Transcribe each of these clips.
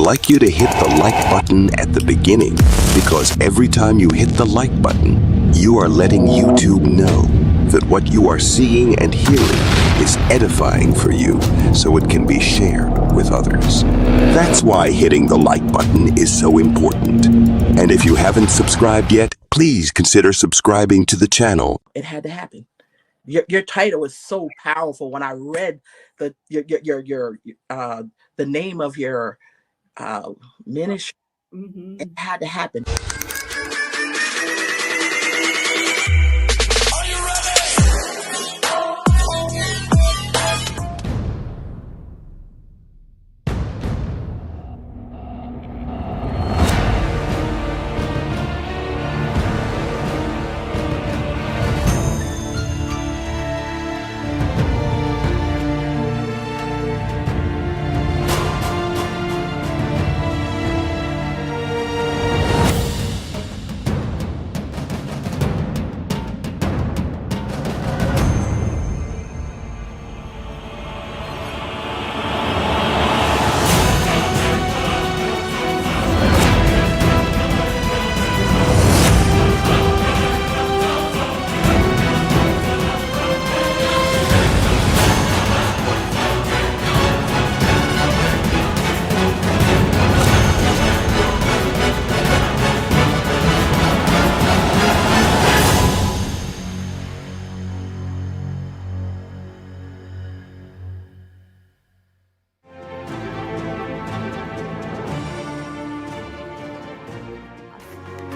like you to hit the like button at the beginning because every time you hit the like button, you are letting YouTube know that what you are seeing and hearing is edifying for you so it can be shared with others. That's why hitting the like button is so important. And if you haven't subscribed yet, please consider subscribing to the channel. It had to happen. Your title was so powerful. When I read the name of your ministry, it had to happen.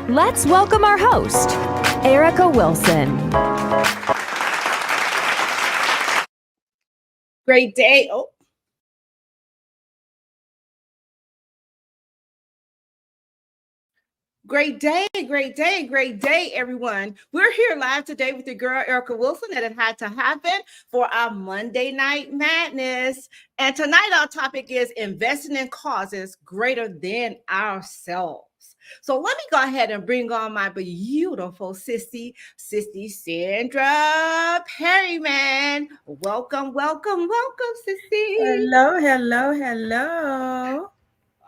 Let's welcome our host, Erica Wilson. Great day. Great day, everyone. We're here live today with your girl, Erica Wilson, and it had to happen for our Monday Night Madness. And tonight our topic is investing in causes greater than ourselves. So let me go ahead and bring on my beautiful sissy Sandra Perryman. Welcome, sissy. Hello.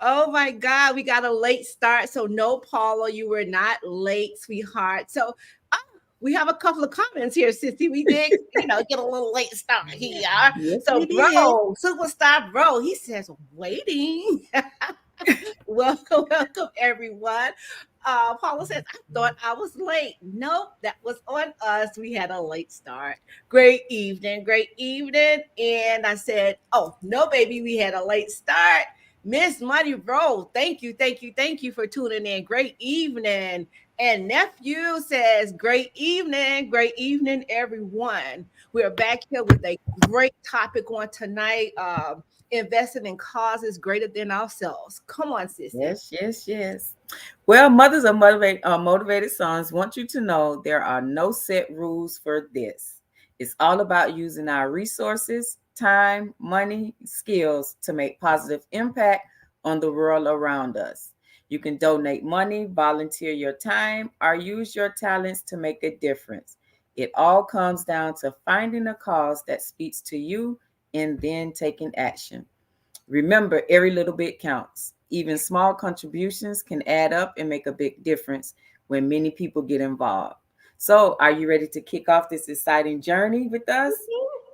Oh my God, we got a late start. So no, Paula, you were not late, sweetheart. So we have a couple of comments here, sissy. We did, get a little late start here. Yes, so bro, superstar bro, he says waiting. Welcome, everyone. Paula says, I thought I was late. Nope, that was on us. We had a late start. Great evening. And I said, oh, no, baby, we had a late start. Miss Money Roll, thank you for tuning in. Great evening. And nephew says, great evening, everyone. We're back here with a great topic on tonight. Investing in causes greater than ourselves. Come on, sister. Yes. Well, mothers of motivated sons want you to know there are no set rules for this. It's all about using our resources, time, money, skills to make positive impact on the world around us. You can donate money, volunteer your time, or use your talents to make a difference. It all comes down to finding a cause that speaks to you and then taking action. Remember, every little bit counts. Even small contributions can add up and make a big difference when many people get involved. So, are you ready to kick off this exciting journey with us?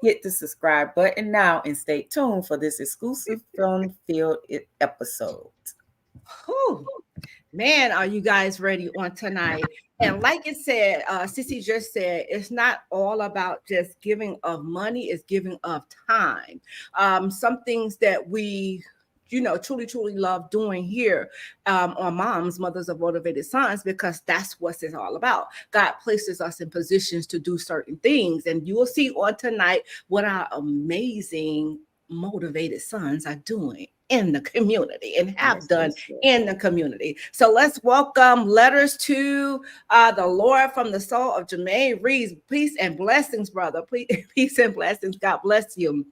Hit the subscribe button now and stay tuned for this exclusive fun-filled episode. Whew. Man, are you guys ready on tonight? And like it said, Sissy just said, it's not all about just giving of money, it's giving of time. Some things that we truly love doing here on Mothers of Motivated Sons, because that's what it's all about. God places us in positions to do certain things. And you will see on tonight what our amazing motivated sons are doing in the community and have done in the community. So let's welcome letters to the Lord from the soul of Jermaine Reeves. Peace and blessings, brother. Peace and blessings. God bless you.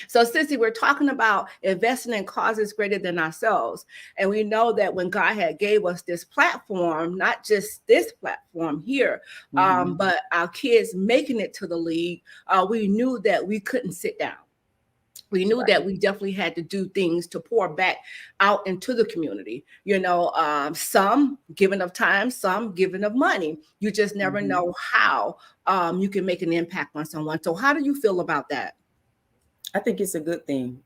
So, Sissy, we're talking about investing in causes greater than ourselves. And we know that when God had gave us this platform, not just this platform here, but our kids making it to the league, we knew that we couldn't sit down. we knew that we definitely had to do things to pour back out into the community. Some giving of time, some giving of money. You just never know how you can make an impact on someone. So how do you feel about that? I think it's a good thing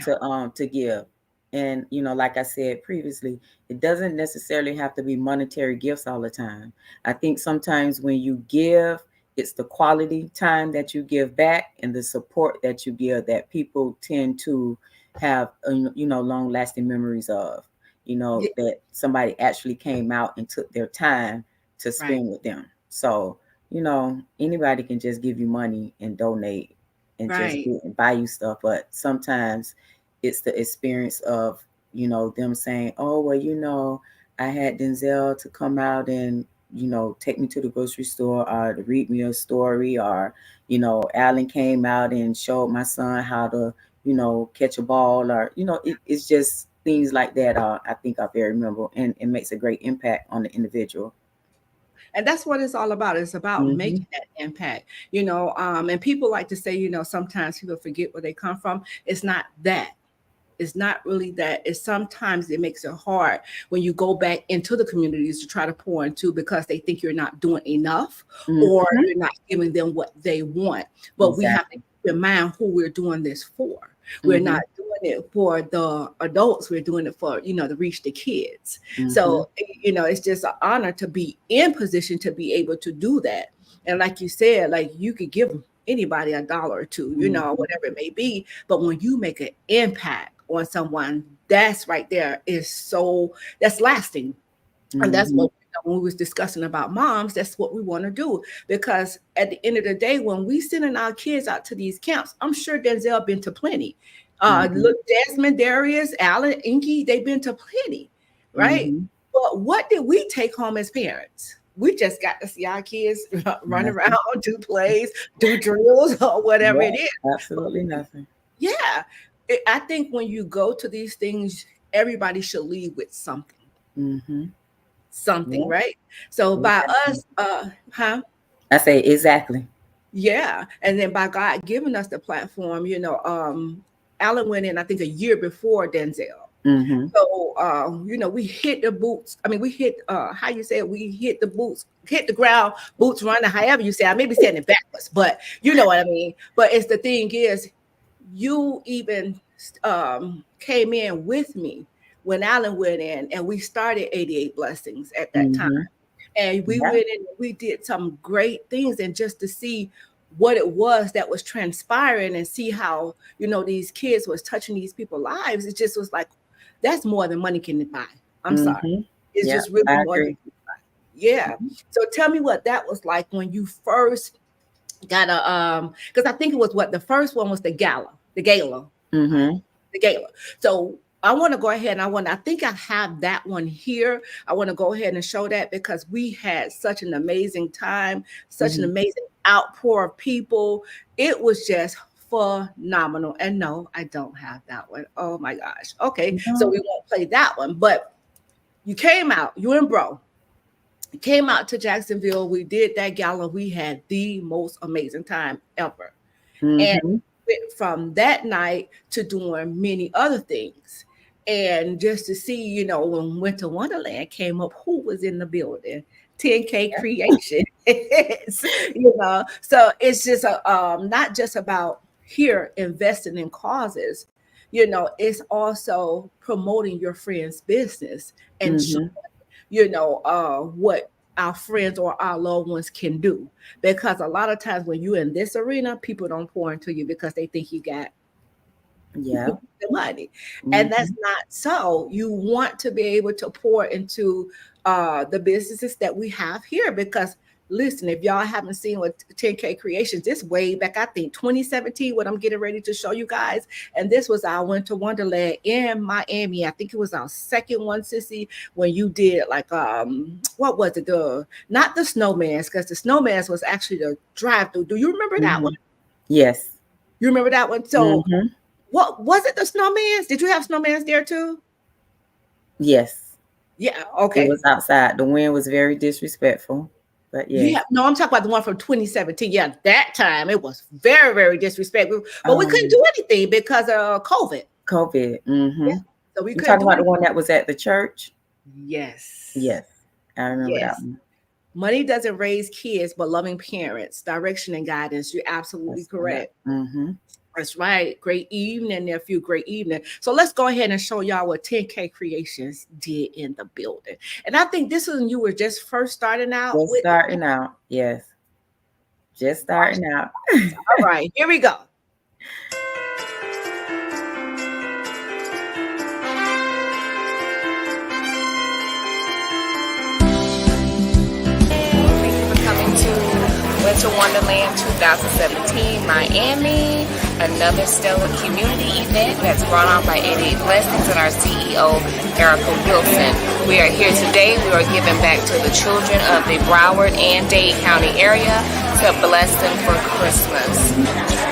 to give. And like I said previously, it doesn't necessarily have to be monetary gifts all the time. I think sometimes when you give, it's the quality time that you give back and the support that you give that people tend to have long lasting memories of, that somebody actually came out and took their time to spend with them. So anybody can just give you money and donate and just buy you stuff, but sometimes it's the experience of them saying, oh well, I had Denzel to come out and take me to the grocery store or to read me a story, or Alan came out and showed my son how to catch a ball, or it's just things like that I think are very memorable, and it makes a great impact on the individual. And that's what it's all about. It's about making that impact, and people like to say, sometimes people forget where they come from. It's not that. It's not really that. It's sometimes it makes it hard when you go back into the communities to try to pour into, because they think you're not doing enough or you're not giving them what they want. But we have to keep in mind who we're doing this for. We're not doing it for the adults. We're doing it for, to reach the kids. So, it's just an honor to be in position to be able to do that. And like you said, like you could give anybody $1 or $2, whatever it may be. But when you make an impact on someone, that's right there that's lasting. And that's what when we was discussing about moms, that's what we want to do. Because at the end of the day, when we sending our kids out to these camps, I'm sure Denzel been to plenty. Look, Desmond, Darius, Alan, Inky, they've been to plenty, right? But what did we take home as parents? We just got to see our kids run around, do plays, do drills, or whatever it is. Absolutely nothing. Yeah. I think when you go to these things, everybody should leave with something. Something, right? So by us, I say exactly. Yeah. And then by God giving us the platform, Alan went in, I think, a year before Denzel. So, we hit the boots. I mean, we hit, how you say it? We hit the boots, hit the ground, boots running, however you say. I may be saying it backwards, but you know what I mean. But it's the thing is, you even came in with me when Alan went in, and we started 88 Blessings at that time. And we went in, and we did some great things, and just to see what it was that was transpiring and see how, these kids was touching these people's lives, it just was like, that's more than money can buy. I'm sorry. It's just really more than buy. Yeah. So tell me what that was like when you first got because I think it was the first one was the gala. The gala. So I want to go ahead and I think I have that one here. I want to go ahead and show that, because we had such an amazing time, such an amazing outpour of people. It was just phenomenal. And no, I don't have that one. Oh my gosh. Okay. So we won't play that one, but you came out, you and bro. Came out to Jacksonville. We did that gala. We had the most amazing time ever. And from that night to doing many other things. And just to see, when Winter Wonderland came up, who was in the building? 10K Creation. So it's just not just about here investing in causes. It's also promoting your friend's business and what our friends or our loved ones can do. Because a lot of times when you're in this arena, people don't pour into you because they think you got the money. And that's not so. You want to be able to pour into the businesses that we have here, because listen, if y'all haven't seen what 10K Creations, this way back, I think 2017, what I'm getting ready to show you guys. And this was our Winter Wonderland in Miami. I think it was our second one, Sissy, when you did like, what was it? Not the Snowman's, because the Snowman's was actually the drive-through. Do you remember that one? Yes. You remember that one? So what was it, the Snowman's? Did you have Snowman's there too? Yes. Yeah, okay. It was outside. The wind was very disrespectful. But yeah. No, I'm talking about the one from 2017. Yeah, that time it was very, very disrespectful. But we couldn't do anything because of COVID. Mm-hmm. Yeah. So we You're couldn't talking do about anything. the one that was at the church? Yes. Yes. I remember that one. Money doesn't raise kids, but loving parents, direction and guidance. You're absolutely correct. Mm-hmm. That's right. Great evening, nephew. Great evening. So let's go ahead and show y'all what 10K Creations did in the building. And I think this is when you were just first starting out. Yes. Just starting out. All right, here we go. Winter Wonderland 2017 Miami, another stellar community event that's brought on by 88 Blessings and our CEO, Erica Wilson. We are here today. We are giving back to the children of the Broward and Dade County area to bless them for Christmas.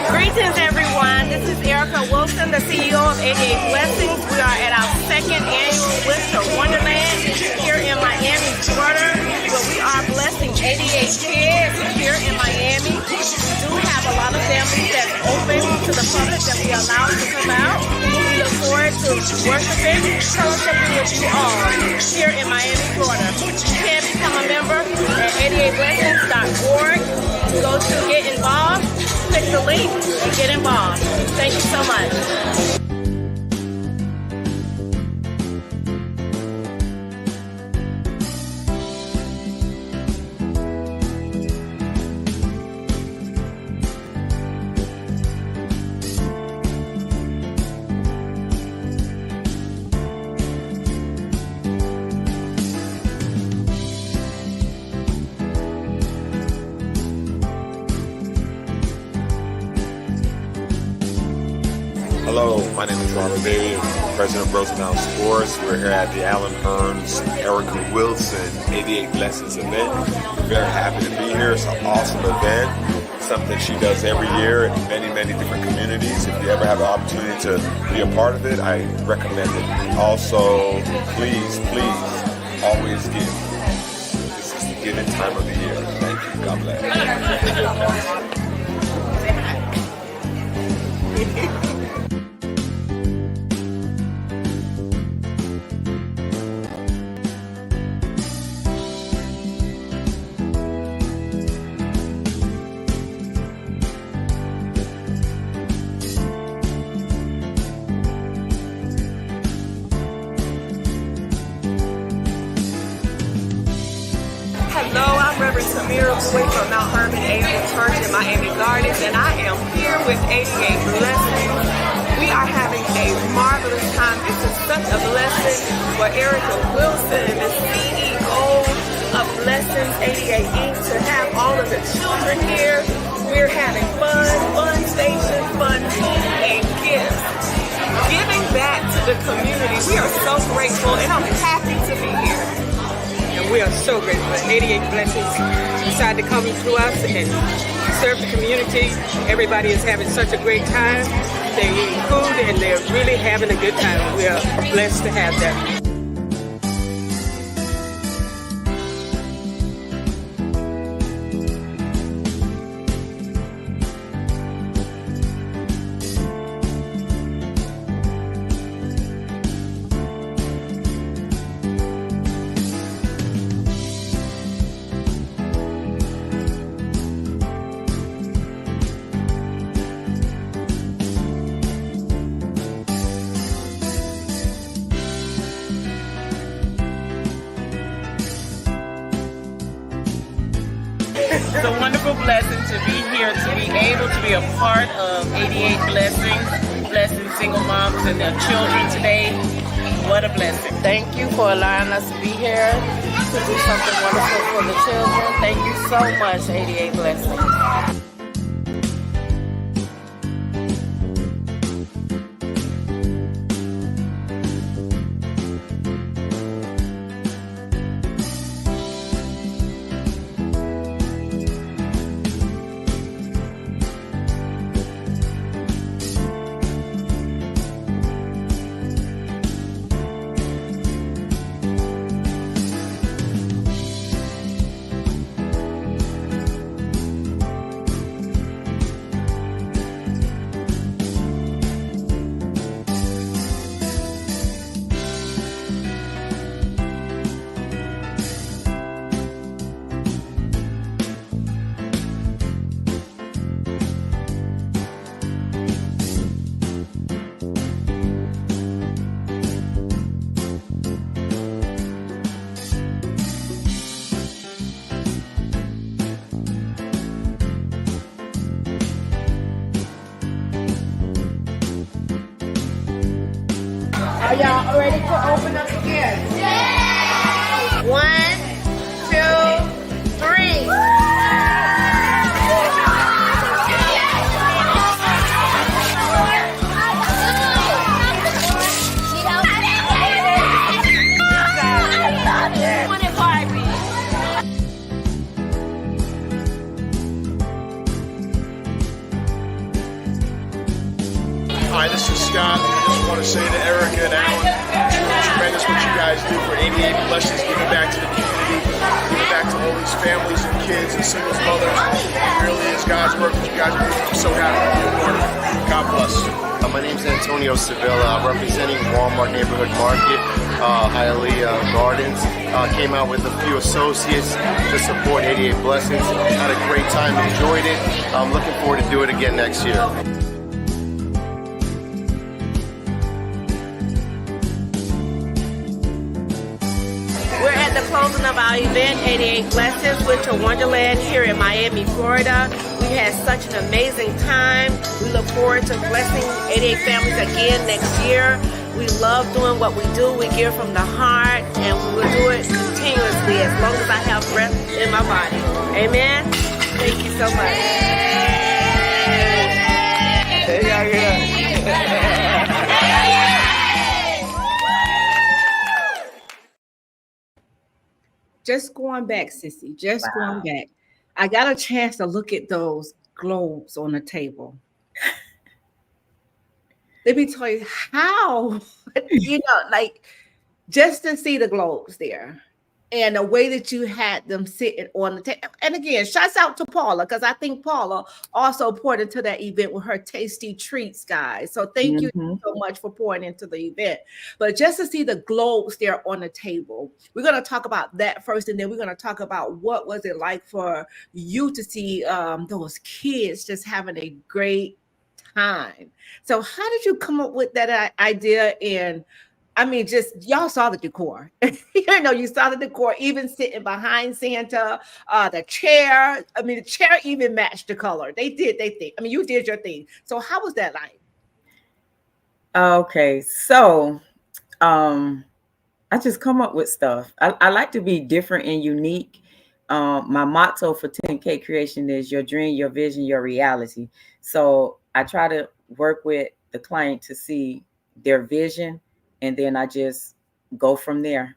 Greetings, everyone. This is Erica Wilson, the CEO of 88 Blessings. We are at our second annual Winter Wonderland here in Miami, Florida, where we are blessing 88 kids here in Miami. We do have a lot of families that's open to the public that we allow to come out. We look forward to worshiping, fellowshipping with you all here in Miami, Florida. You can become a member at 88blessings.org. Go to Get Involved, click the link, and get involved. Thank you so much. Hello, my name is Robert Bailey, President of Rosendown Sports. We're here at the Alan Hurns, Erica Wilson 88 Blessings event. We're very happy to be here. It's an awesome event, something she does every year in many, many different communities. If you ever have an opportunity to be a part of it, I recommend it. Also, please, always give. This is the giving time of the year. Thank you. God bless. From Mount Hermon Asian Church in Miami Gardens, and I am here with 88 Blessings. We are having a marvelous time. This is such a blessing for Erica Wilson, the CEO of Blessings 88 Inc., to have all of the children here. We're having fun station, fun food, and gifts. Giving back to the community. We are so grateful, and I'm happy to be here. And we are so grateful. 88 Blessings decided to come to us and serve the community. Everybody is having such a great time. They're eating food and they're really having a good time. We are blessed to have them. It's a wonderful blessing to be here, to be able to be a part of 88 Blessings, blessing single moms and their children today. What a blessing. Thank you for allowing us to be here to do something wonderful for the children. Thank you so much, 88 Blessings. Are y'all ready to open up the gifts? Yeah! 1, 2, 3. Hi, this is Scott. I just want to say to Erica and Alan, it's tremendous what you guys do for 88 Blessings, giving back to the community, giving back to all these families and kids and singles mothers. It really is God's work that you guys are doing. I'm so happy to be a part of it. God bless. My name is Antonio Sevilla. I'm representing Walmart Neighborhood Market, Hialeah Gardens. Came out with a few associates to support 88 Blessings. Had a great time, enjoyed it. I'm looking forward to do it again next year. We're at the closing of our event, 88 Blessings, Winter Wonderland here in Miami, Florida. We had such an amazing time. We look forward to blessing 88 families again next year. We love doing what we do. We give from the heart, and we will do it continuously as long as I have breath in my body. Amen? Thank you so much. Just going back, Sissy, going back. I got a chance to look at those globes on the table. Let me tell you how, like just to see the globes there and the way that you had them sitting on the table. And again, shouts out to Paula, because I think Paula also poured into that event with her tasty treats, guys. So thank you so much for pouring into the event. But just to see the globes there on the table, we're going to talk about that first, and then we're going to talk about what was it like for you to see those kids just having a great time. So how did you come up with that idea? And I mean, just y'all saw the decor. You saw the decor, even sitting behind Santa, the chair. I mean, the chair even matched the color. They did their thing. I mean, you did your thing. So how was that like? Okay, so I just come up with stuff. I like to be different and unique. My motto for 10K creation is your dream, your vision, your reality. So I try to work with the client to see their vision, and then I just go from there.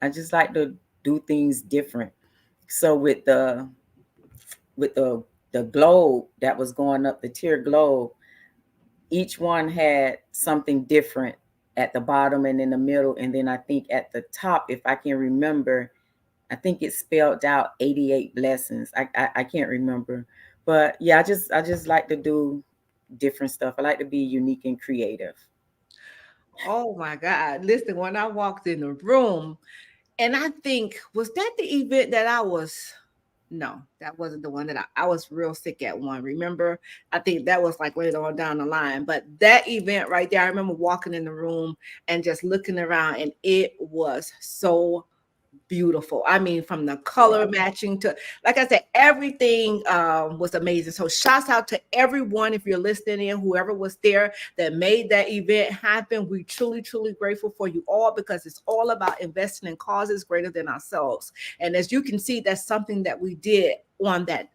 I just like to do things different. So with the globe that was going up, the tier globe, each one had something different at the bottom and in the middle. And then I think at the top, if I can remember, I think it spelled out 88 blessings. I can't remember. But yeah, I just like to do different stuff. I like to be unique and creative. Oh my God. Listen, when I walked in the room, and I think, was that the event that no, that wasn't the one that I was real sick at one. Remember? I think that was like later on down the line. But that event right there, I remember walking in the room and just looking around, and it was so beautiful. I mean, from the color matching to, like I said, everything was amazing. So shouts out to everyone, if you're listening in, whoever was there that made that event happen. We truly, truly grateful for you all, because it's all about investing in causes greater than ourselves. And as you can see, that's something that we did on that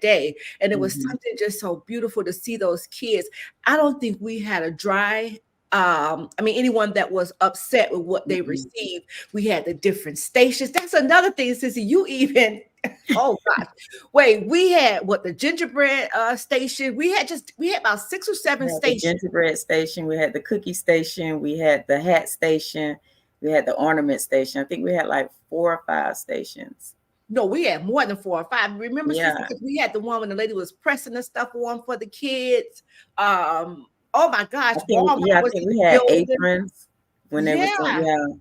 day. And it was something just so beautiful to see those kids. I don't think we had a dry anyone that was upset with what they received. We had the different stations. That's another thing, Sissy. You even, oh gosh, wait, we had the gingerbread station. We had about 6 or 7 stations. The gingerbread station. We had the cookie station. We had the hat station. We had the ornament station. I think we had like 4 or 5 stations. No, we had more than 4 or 5. Remember, Sissy, we had the one when the lady was pressing the stuff on for the kids. Oh my gosh! I think we had aprons when they was.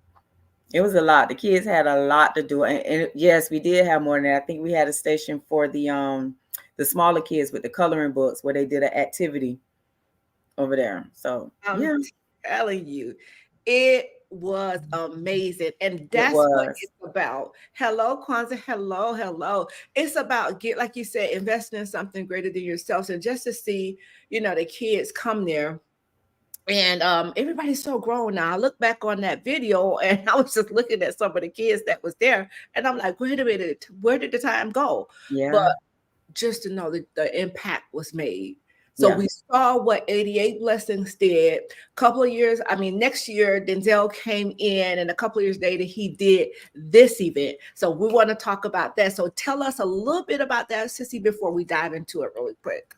It was a lot. The kids had a lot to do, and yes, we did have more than that. I think we had a station for the smaller kids with the coloring books where they did an activity over there. So I'm telling you, it was amazing, and that's what it's about. Hello, Kwanzaa. Hello. It's about like you said, investing in something greater than yourself, and just to see, the kids come there And everybody's so grown now. I look back on that video and I was just looking at some of the kids that was there, and I'm like, wait a minute, where did the time go? But Yeah. just to know that the impact was made. So Yeah. we saw what 88 Blessings did. Couple of years, I mean, next year, Denzel came in, and a couple of years later, he did this event. So we want to talk about that. So tell us a little bit about that, Sissy, before we dive into it really quick.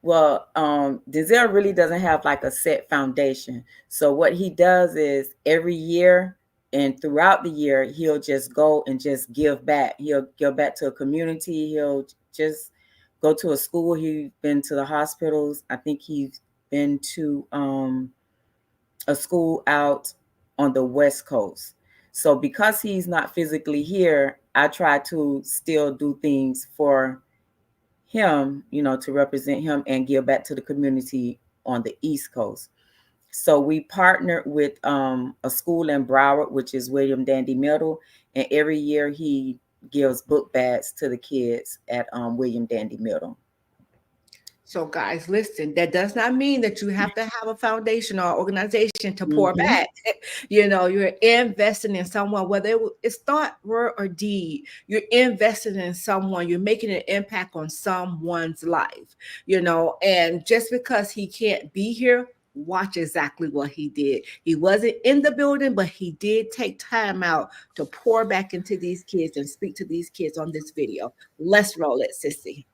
Well, Denzel really doesn't have like a set foundation. So what he does is every year and throughout the year, he'll just go and just give back. He'll give back to a community. He'll just go to a school. He's been to the hospitals. I think he's been to a school out on the West Coast. So because he's not physically here, I try to still do things for him, to represent him and give back to the community on the East Coast. So we partnered with a school in Broward, which is William Dandy Middle, and every year he gives book bags to the kids at William Dandy Middle. So, guys, listen, that does not mean that you have to have a foundation or organization to pour Mm-hmm. back. You're investing in someone, whether it's thought, word, or deed. You're investing in someone, you're making an impact on someone's life, and just because he can't be here, watch exactly what he did. He wasn't in the building, but he did take time out to pour back into these kids and speak to these kids on this video. Let's roll it, Sissy.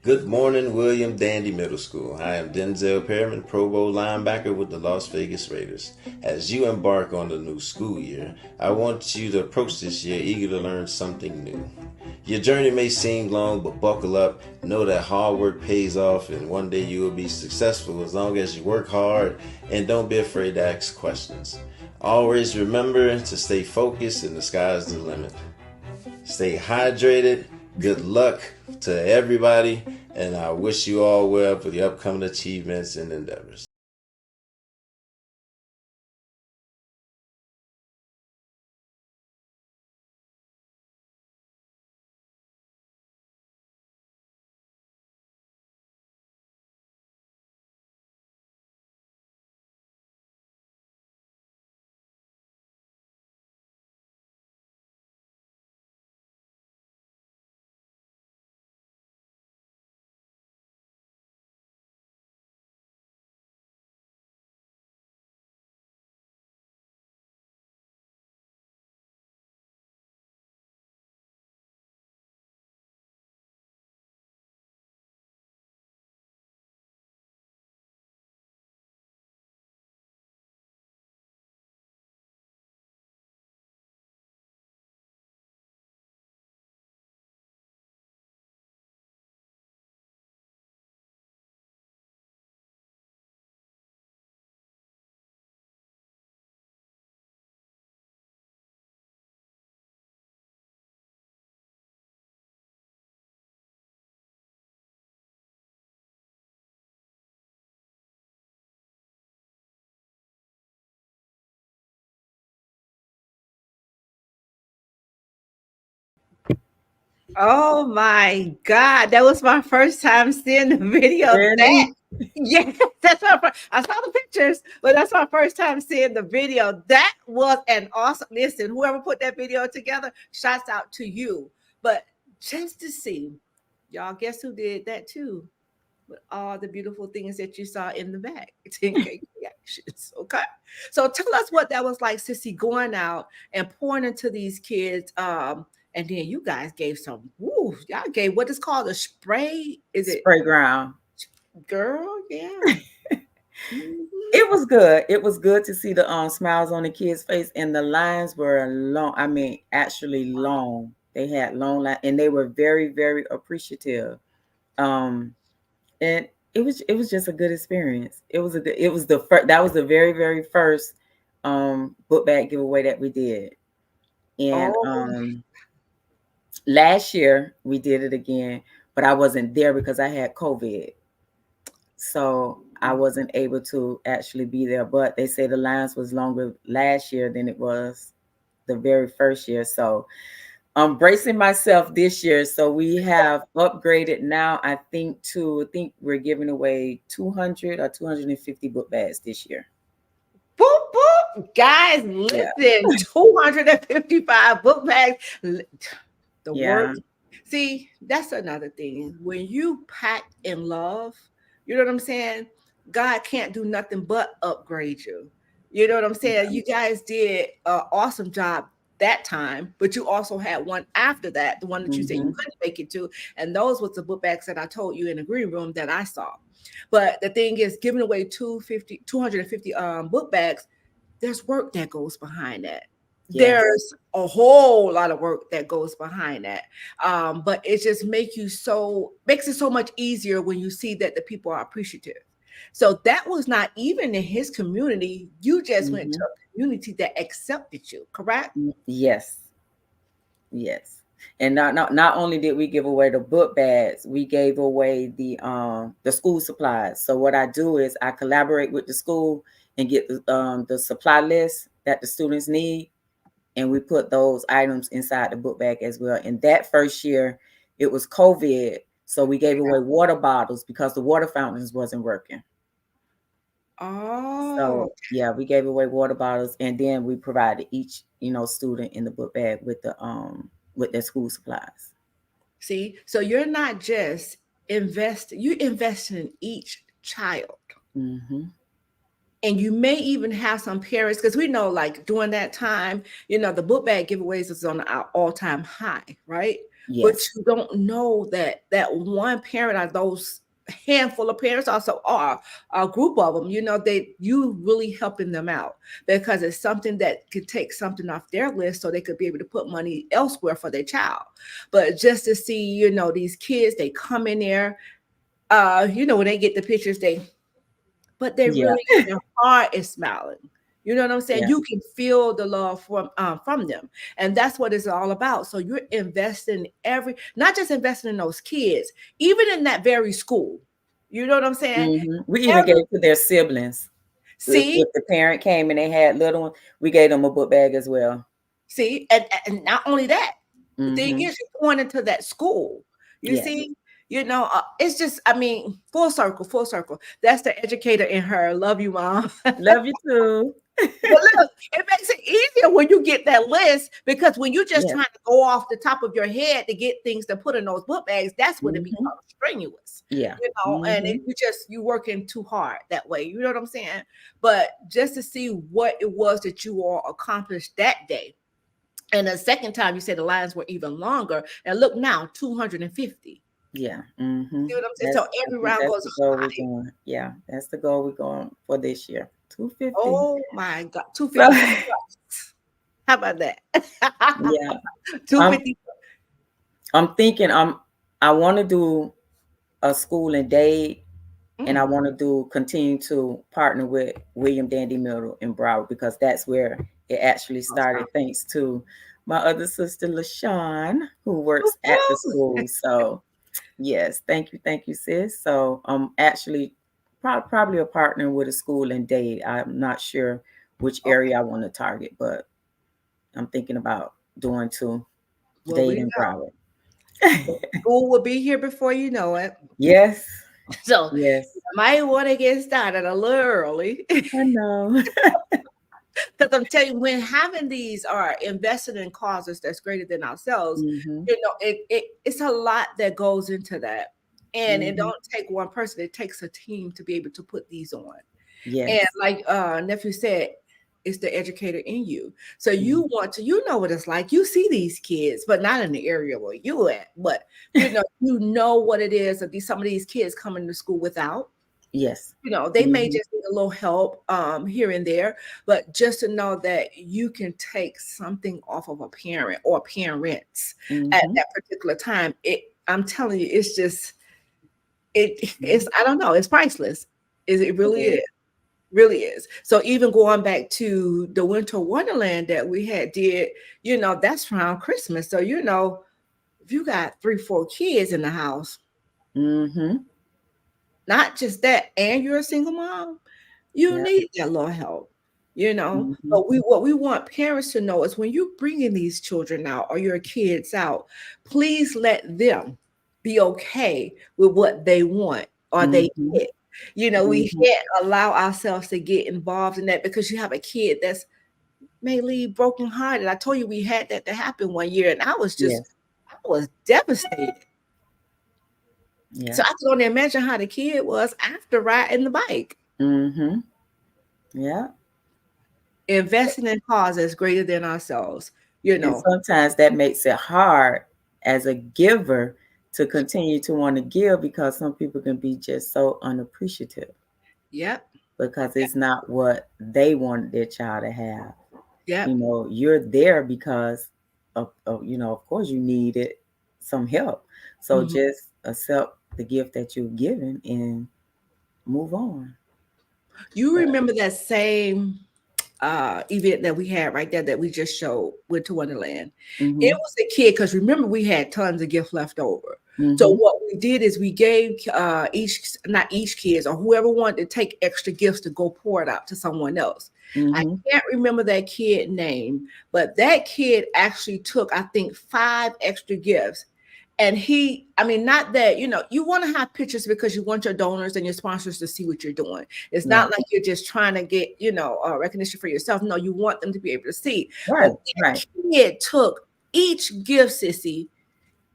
Good morning, William Dandy Middle School. I am Denzel Perryman, Pro Bowl linebacker with the Las Vegas Raiders. As you embark on the new school year, I want you to approach this year eager to learn something new. Your journey may seem long, but buckle up. Know that hard work pays off, and one day you will be successful as long as you work hard and don't be afraid to ask questions. Always remember to stay focused, and the sky's the limit. Stay hydrated. Good luck to everybody, and I wish you all well for the upcoming achievements and endeavors. Oh my God, that was my first time seeing the video. Really? Yes, I saw the pictures, but that's my first time seeing the video. That was an awesome. Listen, whoever put that video together, shouts out to you. But just to see, y'all, guess who did that too? With all the beautiful things that you saw in the back. 10K reactions. Okay. So tell us what that was like, Sissy, going out and pouring into these kids. And then you guys gave some, y'all gave what is called a spray. Is it Spray ground? Girl, yeah. It was good. It was good to see the smiles on the kids' face, and the lines were long. I mean, actually long. They had long lines, and they were very, very appreciative. And it was just a good experience. It was the first, that was the very, very first book bag giveaway that we did. And last year we did it again, but I wasn't there because I had COVID. So I wasn't able to actually be there, but they say the lines was longer last year than it was the very first year. So I'm bracing myself this year. So we have upgraded now, I think we're giving away 200 or 250 book bags this year. Boop, boop. Guys, listen, 255 book bags. The work. See, that's another thing. When you pack in love, you know what I'm saying? God can't do nothing but upgrade you. You know what I'm saying? You guys did an awesome job that time, but you also had one after that, the one that you said you couldn't make it to. And those was the book bags that I told you in the green room that I saw. But the thing is, giving away 250 book bags, there's work that goes behind that. Yes. There's a whole lot of work that goes behind that. But it just makes it so much easier when you see that the people are appreciative. So that was not even in his community. You just went to a community that accepted you, correct? Yes. Yes. And not only did we give away the book bags, we gave away the school supplies. So what I do is I collaborate with the school and get the supply list that the students need, and we put those items inside the book bag as well. And that first year, it was COVID, so we gave away water bottles because the water fountains wasn't working. Oh. So yeah, we gave away water bottles, and then we provided each student in the book bag with their school supplies. See, so you're not just investing; you invest in each child. And you may even have some parents, because we know, like during that time, the book bag giveaways is on our all-time high, right? Yes. But you don't know that one parent or those handful of parents also are a group of them, you really helping them out, because it's something that could take something off their list so they could be able to put money elsewhere for their child. But just to see, these kids, they come in there, when they get the pictures, but they really, their heart is smiling. You know what I'm saying? Yeah. You can feel the love from them. And that's what it's all about. So you're investing not just investing in those kids, even in that very school. You know what I'm saying? We even gave to their siblings. See? If the parent came and they had little one, we gave them a book bag as well. See? And not only that, the thing is, you're going into that school. You see? It's just, full circle. That's the educator in her. Love you, Mom. Love you too. But look, it makes it easier when you get that list, because when you're just trying to go off the top of your head to get things to put in those book bags, that's when it becomes strenuous. Yeah. And you working too hard that way. You know what I'm saying? But just to see what it was that you all accomplished that day. And the second time you said the lines were even longer. And look now, 250. Yeah. See what I'm saying? So every round goes high. Yeah, that's the goal we're going for this year. 250. Oh my God. 250. How about that? Yeah. 250. I'm thinking I want to do a school in Dade, and I want to continue to partner with William Dandy Middle in Broward, because that's where it actually started, thanks to my other sister, LaShawn, who works at the school. So yes, thank you, sis. So I'm actually probably a partner with a school in Dade. I'm not sure which area I want to target, but I'm thinking about doing Dade and Broward. School will be here before you know it. Yes. So yes, you might want to get started a little early. I know. Because I'm telling you, when having these are invested in causes that's greater than ourselves, it's a lot that goes into that. And it don't take one person, it takes a team to be able to put these on. Yes. And like nephew said, it's the educator in you. So you want to, know what it's like. You see these kids, but not in the area where you at. But you know what it is that some of these kids coming to school without. Yes. They may just need a little help here and there, but just to know that you can take something off of a parent or parents at that particular time. I'm telling you, it's just, it's, I don't know, it's priceless. It really is. Really is. So even going back to the Winter Wonderland that we did, that's around Christmas. So, if you got 3-4 kids in the house, not just that, and you're a single mom, you need that little help. you know. But what we want parents to know is when you're bringing these children out or your kids out, please let them be okay with what they want or they get. You know, we can't allow ourselves to get involved in that because you have a kid that's may leave brokenhearted. I told you we had that to happen one year, and I was devastated. Yeah. So I can only imagine how the kid was after riding the bike. Yeah. Investing in causes greater than ourselves, you know. And sometimes that makes it hard as a giver to continue to want to give because some people can be just so unappreciative. Yep. Because it's not what they wanted their child to have. Yep. You know, you're there because of you know, of course you needed some help. So just accept the gift that you're given and move on. You remember that same event that we had right there that we just showed with To Wonderland? It was a kid, because remember we had tons of gifts left over. So what we did is we gave not each kids or whoever wanted to take extra gifts to go pour it out to someone else. I can't remember that kid name, but that kid actually took, I think, 5 extra gifts. And not that, you know, you want to have pictures because you want your donors and your sponsors to see what you're doing. It's not like you're just trying to get, you know, recognition for yourself. No, you want them to be able to see. Right, but that kid took each gift, Sissy,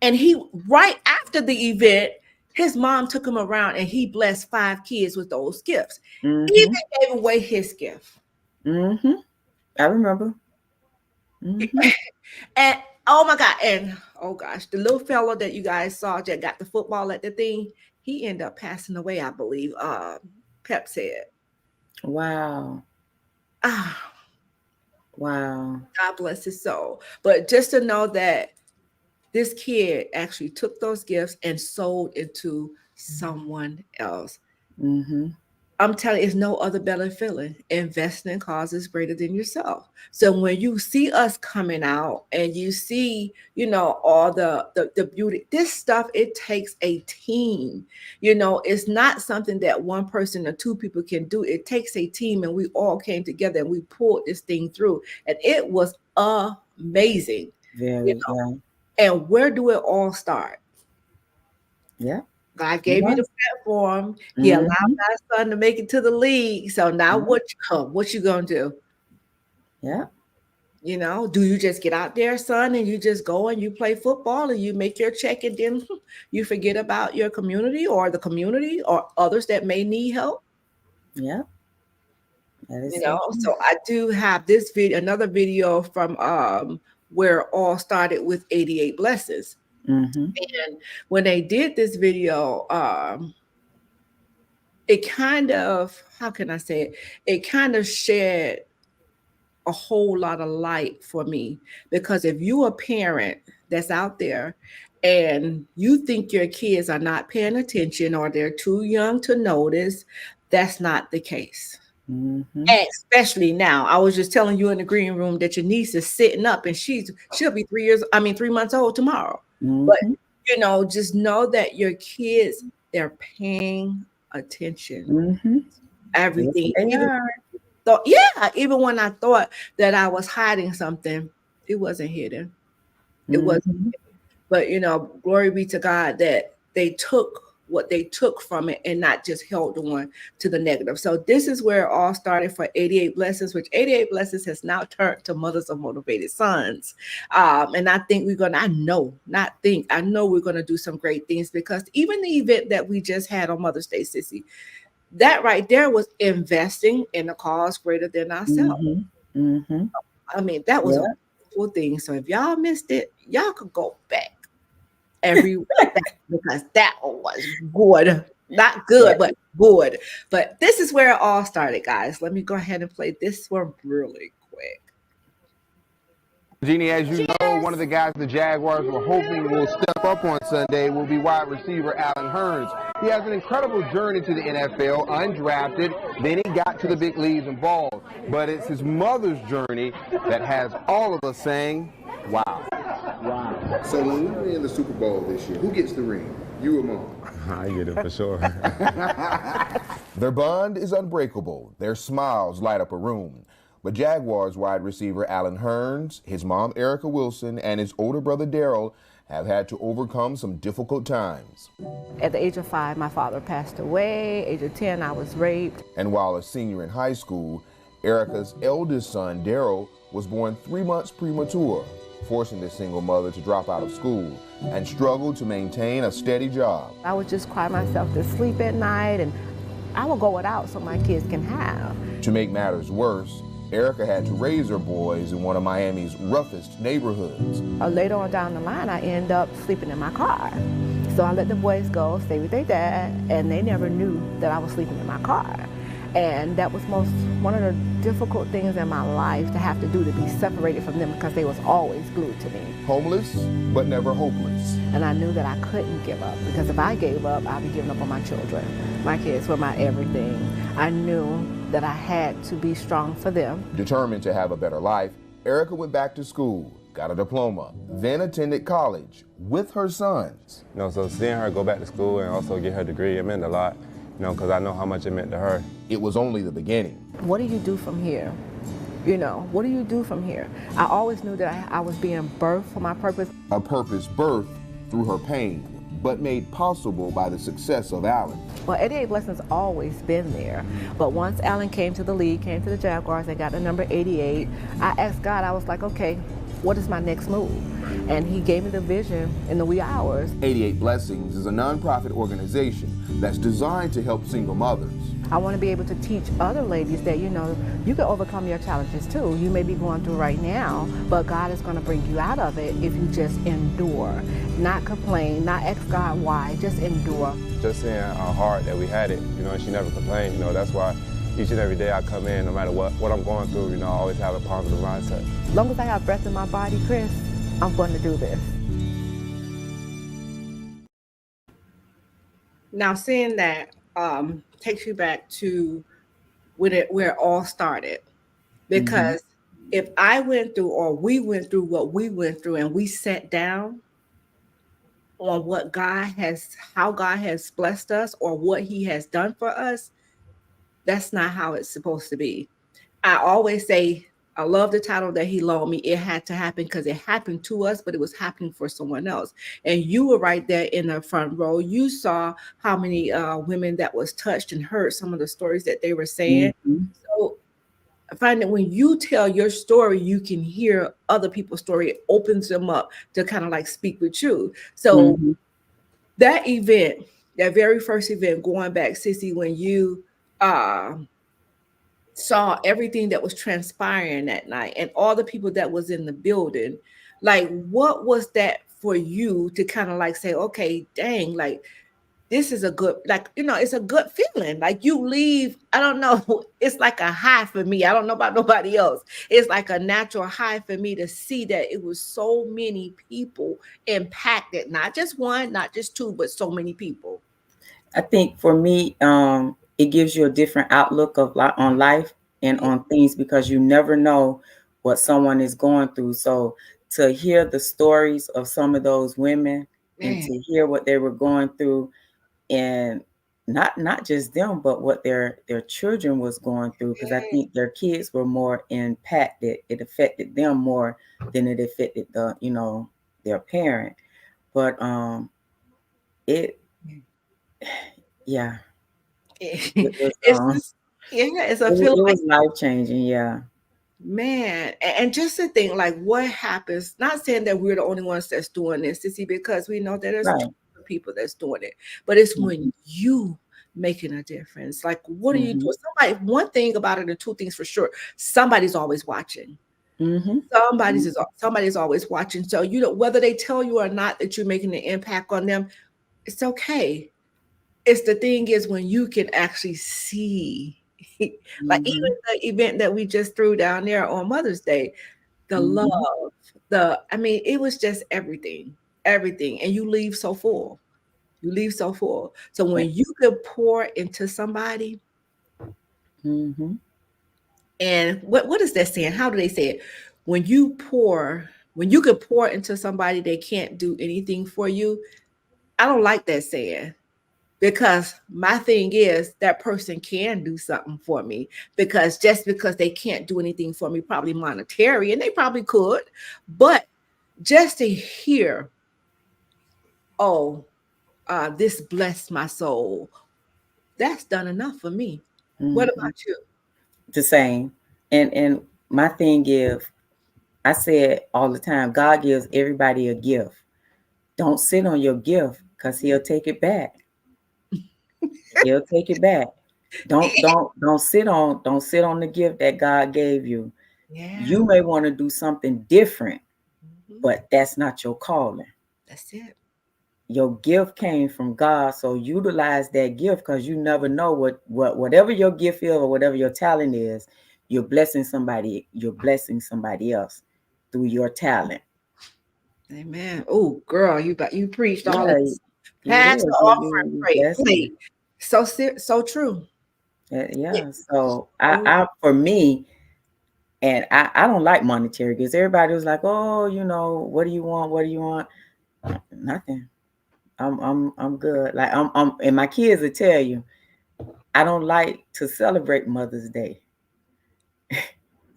and he, right after the event, his mom took him around and he blessed 5 kids with those gifts. Even gave away his gift. I remember. And oh my God. And oh gosh, the little fellow that you guys saw that got the football at the thing, he ended up passing away, I believe. Pep said. Wow. Wow. God bless his soul. But just to know that this kid actually took those gifts and sold into someone else. I'm telling you, it's no other better feeling. Investing in causes greater than yourself. So when you see us coming out and you see, you know, all the beauty, this stuff, it takes a team. You know, it's not something that one person or 2 people can do. It takes a team, and we all came together and we pulled this thing through. And it was amazing. Very, And where do it all start? Yeah. God gave you the platform. He allowed my son to make it to the league. So now what you gonna do? Yeah. You know, do you just get out there, son, and you just go and you play football and you make your check and then you forget about your community or the community or others that may need help? Yeah. That is, you know, so I do have this video, another video from where it all started with 88 Blessings. And when they did this video, it kind of, how can I say it? It kind of shed a whole lot of light for me, because if you a parent that's out there and you think your kids are not paying attention or they're too young to notice, that's not the case. And especially now, I was just telling you in the green room that your niece is sitting up and she'll be 3 months old tomorrow. But you know, just know that your kids, they're paying attention. Everything. Even when I thought that I was hiding something, it wasn't hidden. It wasn't. But you know, glory be to God that they took what they took from it and not just held on to the negative. So this is where it all started for 88 Blessings, which 88 Blessings has now turned to Mothers of Motivated Sons. And I think I know we're going to do some great things, because even the event that we just had on Mother's Day, Sissy, that right there was investing in a cause greater than ourselves. I mean, that was a cool thing. So if y'all missed it, y'all could go back every week, because that was good. Not good, but good. But this is where it all started, guys. Let me go ahead and play this one really quick. Jeannie, as you know, one of the guys the Jaguars were hoping will step up on Sunday will be wide receiver Alan Hurns. He has an incredible journey to the NFL, undrafted, then he got to the big leagues and ball. But it's his mother's journey that has all of us saying, wow. Wow. So when we win the Super Bowl this year, who gets the ring? You or Mom? I get it for sure. Their bond is unbreakable. Their smiles light up a room. But Jaguars wide receiver Alan Hurns, his mom Erica Wilson, and his older brother Daryl have had to overcome some difficult times. At the age of 5, my father passed away. Age of 10, I was raped. And while a senior in high school, Erica's eldest son, Daryl, was born 3 months premature, forcing the single mother to drop out of school and struggle to maintain a steady job. I would just cry myself to sleep at night, and I would go without so my kids can have. To make matters worse, Erica had to raise her boys in one of Miami's roughest neighborhoods. Later on down the line, I end up sleeping in my car. So I let the boys go, stay with their dad, and they never knew that I was sleeping in my car. And that was one of the difficult things in my life to have to do, to be separated from them, because they was always glued to me. Homeless, but never hopeless. And I knew that I couldn't give up, because if I gave up, I'd be giving up on my children. My kids were my everything. I knew that I had to be strong for them. Determined to have a better life, Erica went back to school, got a diploma, then attended college with her sons. So seeing her go back to school and also get her degree, it meant a lot, because I know how much it meant to her. It was only the beginning. What do you do from here? What do you do from here? I always knew that I was being birthed for my purpose. A purpose birthed through her pain, but made possible by the success of Alan. Well, 88 Blessings always been there, but once Alan came to the league, came to the Jaguars, they got the number 88, I asked God, I was like, okay, what is my next move? And he gave me the vision in the wee hours. 88 Blessings is a nonprofit organization that's designed to help single mothers. I want to be able to teach other ladies that, you can overcome your challenges too. You may be going through right now, but God is going to bring you out of it if you just endure. Not complain, not ask God why, just endure. Just seeing how hard that we had it, and she never complained, that's why each and every day I come in, no matter what I'm going through, I always have a positive mindset. As long as I have breath in my body, Chris, I'm going to do this. Now, seeing that takes you back to where it all started. Because if I went through, or we went through what we went through, and we sat down on how God has blessed us, or what he has done for us, that's not how it's supposed to be. I always say, I love the title that he loaned me. It had to happen because it happened to us, but it was happening for someone else. And you were right there in the front row. You saw how many women that was touched and heard some of the stories that they were saying. So I find that when you tell your story, you can hear other people's story. It opens them up to kind of like speak with you. So that event, that very first event, going back, Sissy, when you saw everything that was transpiring that night and all the people that was in the building, like, what was that for you to kind of like say, okay, dang, like, this is a good, like, it's a good feeling. Like, you leave, I don't know, it's like a high for me. I don't know about nobody else. It's like a natural high for me to see that it was so many people impacted, not just one, not just two, but so many people. I think for me, it gives you a different outlook on life and on things, because you never know what someone is going through. So to hear the stories of some of those women and to hear what they were going through, and not just them, but what their children was going through, because I think their kids were more impacted. It affected them more than it affected their parent. But It's a feeling. It was life changing, Man, and just to think, like, what happens, not saying that we're the only ones that's doing this, Sissy, because we know that there's people that's doing it, but it's when you making a difference. Like, what are you doing? One thing about it, and two things for sure, somebody's always watching. Somebody's always watching. So, whether they tell you or not that you're making an impact on them, it's okay. It's the thing is when you can actually see, like even the event that we just threw down there on Mother's Day, the love, it was just everything. And you leave so full. So when you could pour into somebody, and what is that saying? How do they say it? When you could pour into somebody, they can't do anything for you. I don't like that saying. Because my thing is that person can do something for me, because just because they can't do anything for me, probably monetary, and they probably could, but just to hear, oh, this blessed my soul, that's done enough for me. What about you? The same. And my thing is, I said all the time, God gives everybody a gift. Don't sit on your gift, because he'll take it back. He'll take it back. Don't sit on the gift that God gave you. Yeah. You may want to do something different, but that's not your calling. That's it. Your gift came from God, so utilize that gift, because you never know whatever your gift is or whatever your talent is, you're blessing somebody else through your talent. Amen. Oh, girl, you preached all of this. It Pass the is. offering plate. So true. Yeah. So I for me, and I don't like monetary gifts. Everybody was like, oh, what do you want? What do you want? Nothing. I'm good. Like I'm and my kids will tell you, I don't like to celebrate Mother's Day.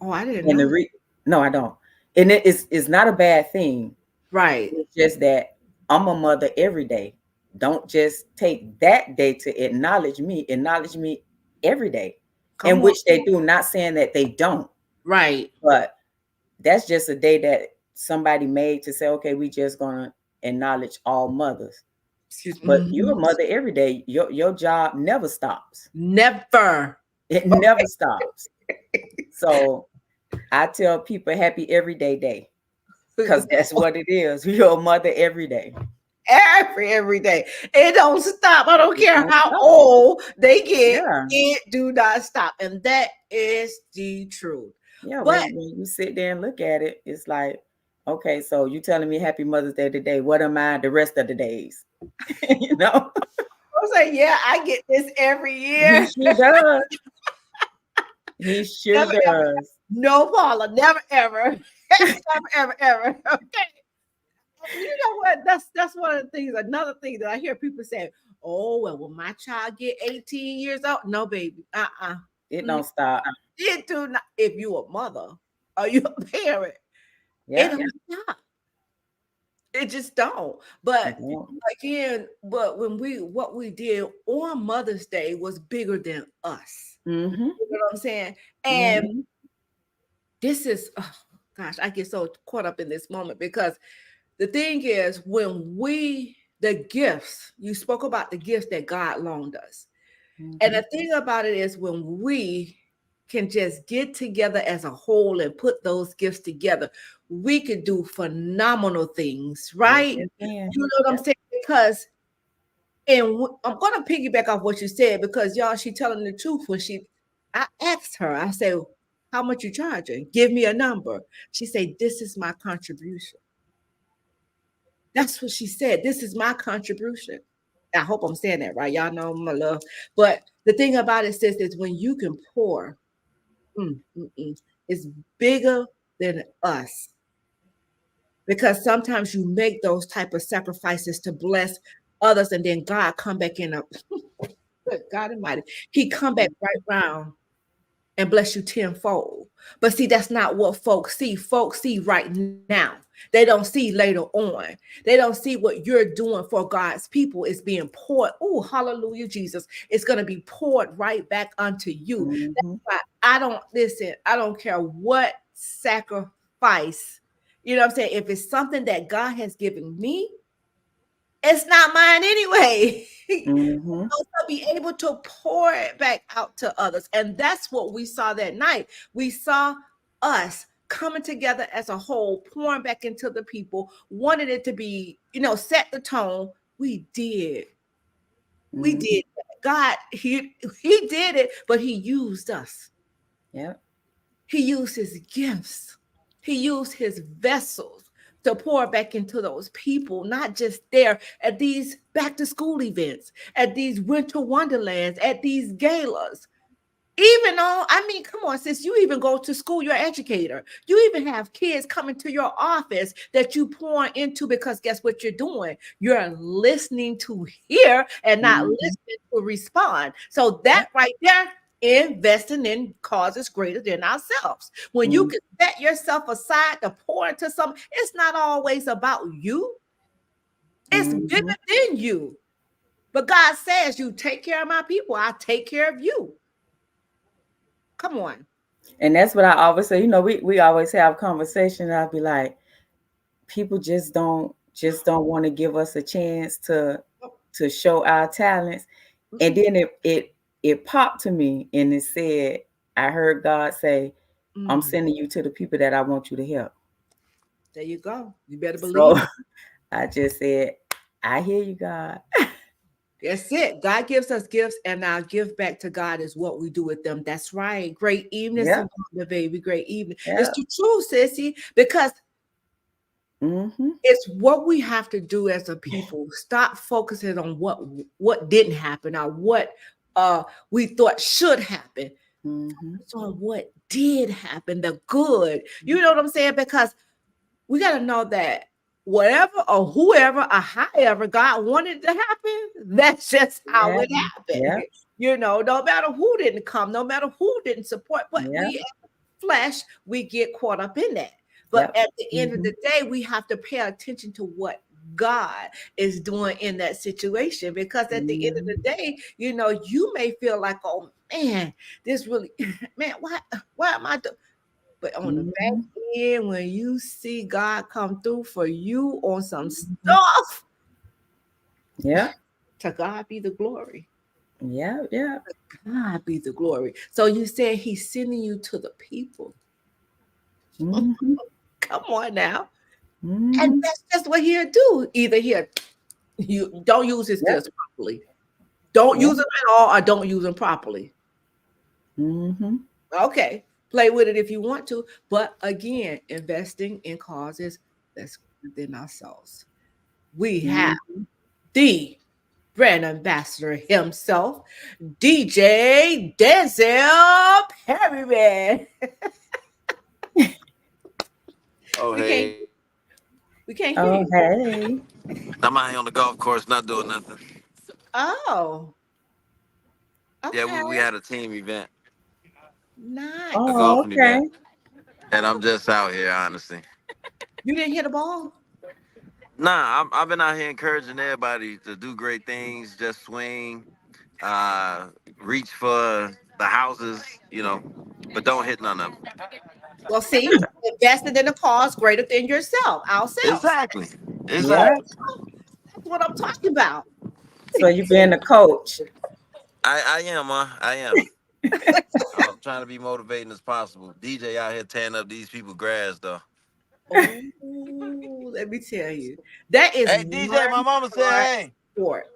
Oh, I didn't know. No, I don't. And it's not a bad thing. Right. It's just that I'm a mother every day. Don't just take that day to acknowledge me. Acknowledge me every day. Come on. Which they do, not saying that they don't. Right. But that's just a day that somebody made to say, okay, we just gonna acknowledge all mothers. But you're a mother every day. Your job never stops. Never. It never stops. So I tell people happy everyday day, because that's what it is. You're a mother every day. Every day. It don't stop. I don't care how old they get. Yeah. It do not stop. And that is the truth. Yeah, but when you sit there and look at it, it's like, okay, so you telling me happy Mother's Day today. What am I the rest of the days? You know? I was like, yeah, I get this every year. He sure does. He sure never, does. Ever. No, Paula, never, ever. ever. Okay. You know what? That's one of the things. Another thing that I hear people say, oh, well, will my child get 18 years old? No, baby. It don't stop. It do not. If you a mother or you a parent, Yeah. it don't stop. It just don't. But again, when what we did on Mother's Day was bigger than us. Mm-hmm. You know what I'm saying? And this is, oh gosh, I get so caught up in this moment, because the thing is, the gifts, you spoke about the gifts that God loaned us. And the thing about it is, when we can just get together as a whole and put those gifts together, we could do phenomenal things, right? You know what I'm saying? Because, and I'm going to piggyback off what you said, because y'all, she telling the truth. When I asked her, I said, how much you charging? Give me a number. She said, this is my contribution. That's what she said. This is my contribution. I hope I'm saying that right. Y'all know my love. But the thing about it, sis, is when you can pour, it's bigger than us. Because sometimes you make those type of sacrifices to bless others, and then God come back in God Almighty. He come back right round and bless you tenfold. But see, that's not what folks see. Folks see right now. They don't see later on. They don't see what you're doing for God's people is being poured. Oh, hallelujah, Jesus. It's going to be poured right back unto you. That's why I don't care what sacrifice, you know what I'm saying? If it's something that God has given me, it's not mine anyway. So be able to pour it back out to others. And that's what we saw that night. We saw us coming together as a whole, pouring back into the people, wanted it to be, set the tone. We did. We did. God, he did it, but he used us. Yeah. He used his gifts. He used his vessels to pour back into those people, not just there at these back to school events, at these winter wonderlands, at these galas. Even on, I mean, come on, sis, you even go to school, you're an educator. You even have kids coming to your office that you pour into, because guess what you're doing? You're listening to hear and not listening to respond. So that right there, investing in causes greater than ourselves. When you can set yourself aside to pour into something, it's not always about you. It's bigger than you. But God says, you take care of my people, I'll take care of you. Come on. And that's what I always say. You know, we always have conversation. I'll be like, people just don't want to give us a chance to show our talents. And then it popped to me and it said, I heard God say, I'm sending you to the people that I want you to help. There you go. You better believe So it. I just said, I hear you, God. That's it. God gives us gifts, and our give back to God is what we do with them. That's right. Great evening, Sandra, baby. Great evening. It's the truth, sissy, because it's what we have to do as a people. Stop focusing on what didn't happen or what we thought should happen. Focus on what did happen, the good. You know what I'm saying? Because we got to know that whatever or whoever or however God wanted to happen, that's just how it happened. You know, no matter who didn't come, no matter who didn't support, but we as flesh, we get caught up in that. But at the end of the day, we have to pay attention to what God is doing in that situation, because at the end of the day, you know, you may feel like, oh man, this really, man, why am I doing? But on the back end, when you see God come through for you on some stuff, to God be the glory. To God be the glory. So you said He's sending you to the people. Come on now. And that's just what He'll do. Either you don't use His gifts properly, don't use them at all, or don't use them properly. Okay, play with it if you want to, but again, investing in causes that's within ourselves. We have the brand ambassador himself, DJ Denzel Perryman. Oh, hey. We can't hear you. Hey. I'm out here on the golf course, not doing nothing. Oh. Okay. Yeah, we had a team event. Nice. A golfing event. And I'm just out here, honestly. You didn't hit a ball? Nah, I've been out here encouraging everybody to do great things, just swing, reach for the houses, you know, but don't hit none of them. Well, see, invested in a cause greater than yourself, ourselves. Exactly. That's what I'm talking about. So you being a coach. I am, I am. I'm trying to be motivating as possible. DJ out here tearing up these people's grass, though. Oh, let me tell you, that is. Hey, DJ, my mama said, hey. Sport.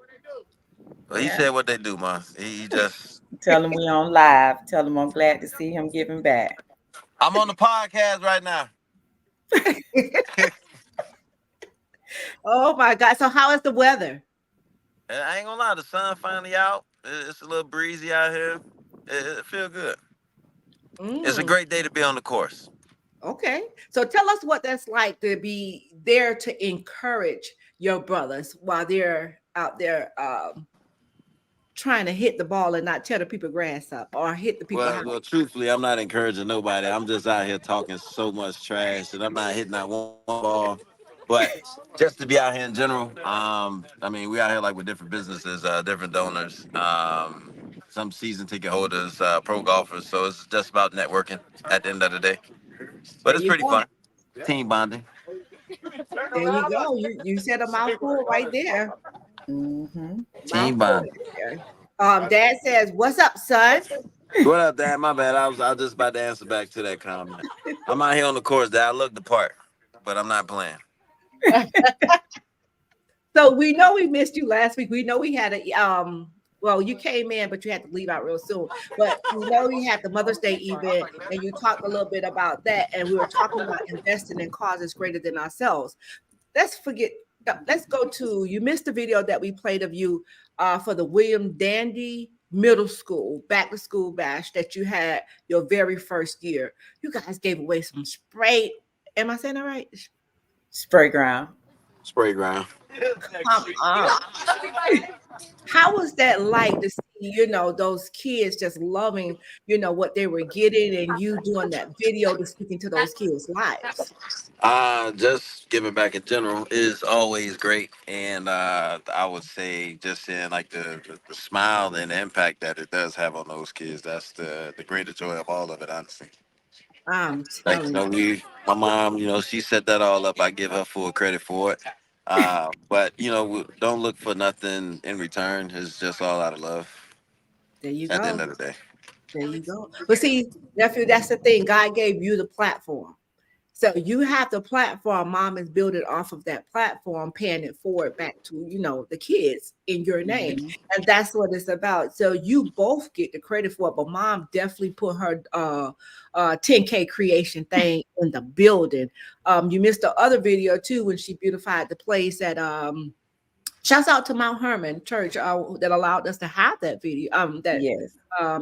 Well, he said what they do, man. He just tell him we on live. Tell him I'm glad to see him giving back. I'm on the podcast right now. Oh my God! So how is the weather? I ain't gonna lie, the sun finally out. It's a little breezy out here. It feels good. It's a great day to be on the course. Okay, so tell us what that's like to be there to encourage your brothers while they're out there trying to hit the ball and not tear the people grass up or hit the people. Well, truthfully, I'm not encouraging nobody. I'm just out here talking so much trash, and I'm not hitting that one ball. But just to be out here in general, I mean, we out here like with different businesses, different donors, some season ticket holders, pro golfers. So it's just about networking at the end of the day. But it's pretty fun. Team bonding. There you go. You said a mouthful right there. Team bonding. Dad says, "What's up, son?" What up, Dad? My bad. I was just about to answer back to that comment. I'm out here on the course, Dad. I look the part, but I'm not playing. So we know we missed you last week. We know we had a well, you came in, but you had to leave out real soon. But we know we had the Mother's Day event, and you talked a little bit about that. And we were talking about investing in causes greater than ourselves. Let's go to, you missed the video that we played of you for the William Dandy middle school back to school bash that you had your very first year. You guys gave away some spray. Am I saying that right? Spray ground. Spray ground. Come on. How was that like to see, those kids just loving, what they were getting and you doing that video to speak into those kids' lives? Just giving back in general is always great, and I would say just seeing like the smile and the impact that it does have on those kids. That's the greater joy of all of it, honestly. I'm Like telling you. my mom, she set that all up. I give her full credit for it. But don't look for nothing in return. It's just all out of love. There you At the end go. of the day. There you go. But see, nephew, that's the thing. God gave you the platform. So you have the platform. Mom is building off of that platform, paying it forward back to, the kids in your name. Mm-hmm. And that's what it's about. So you both get the credit for it. But mom definitely put her 10K creation thing in the building. You missed the other video too when she beautified the place at shouts out to Mount Hermon Church that allowed us to have that video, that Yes.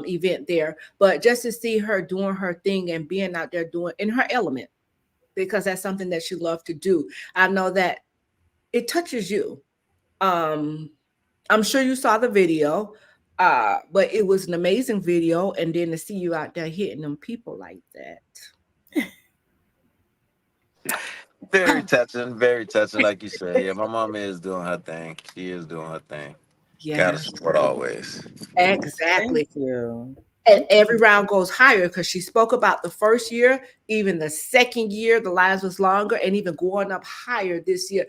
event there. But just to see her doing her thing and being out there doing in her element, because that's something that she loved to do. I know that it touches you. I'm sure you saw the video, but it was an amazing video. And then to see you out there hitting them people like that. Very touching, like you said. Yeah, my mom is doing her thing. She is doing her thing. Gotta Yeah, support always. exactly. Thank you. And every round goes higher because she spoke about the first year, even the second year, the lines was longer, and even going up higher this year.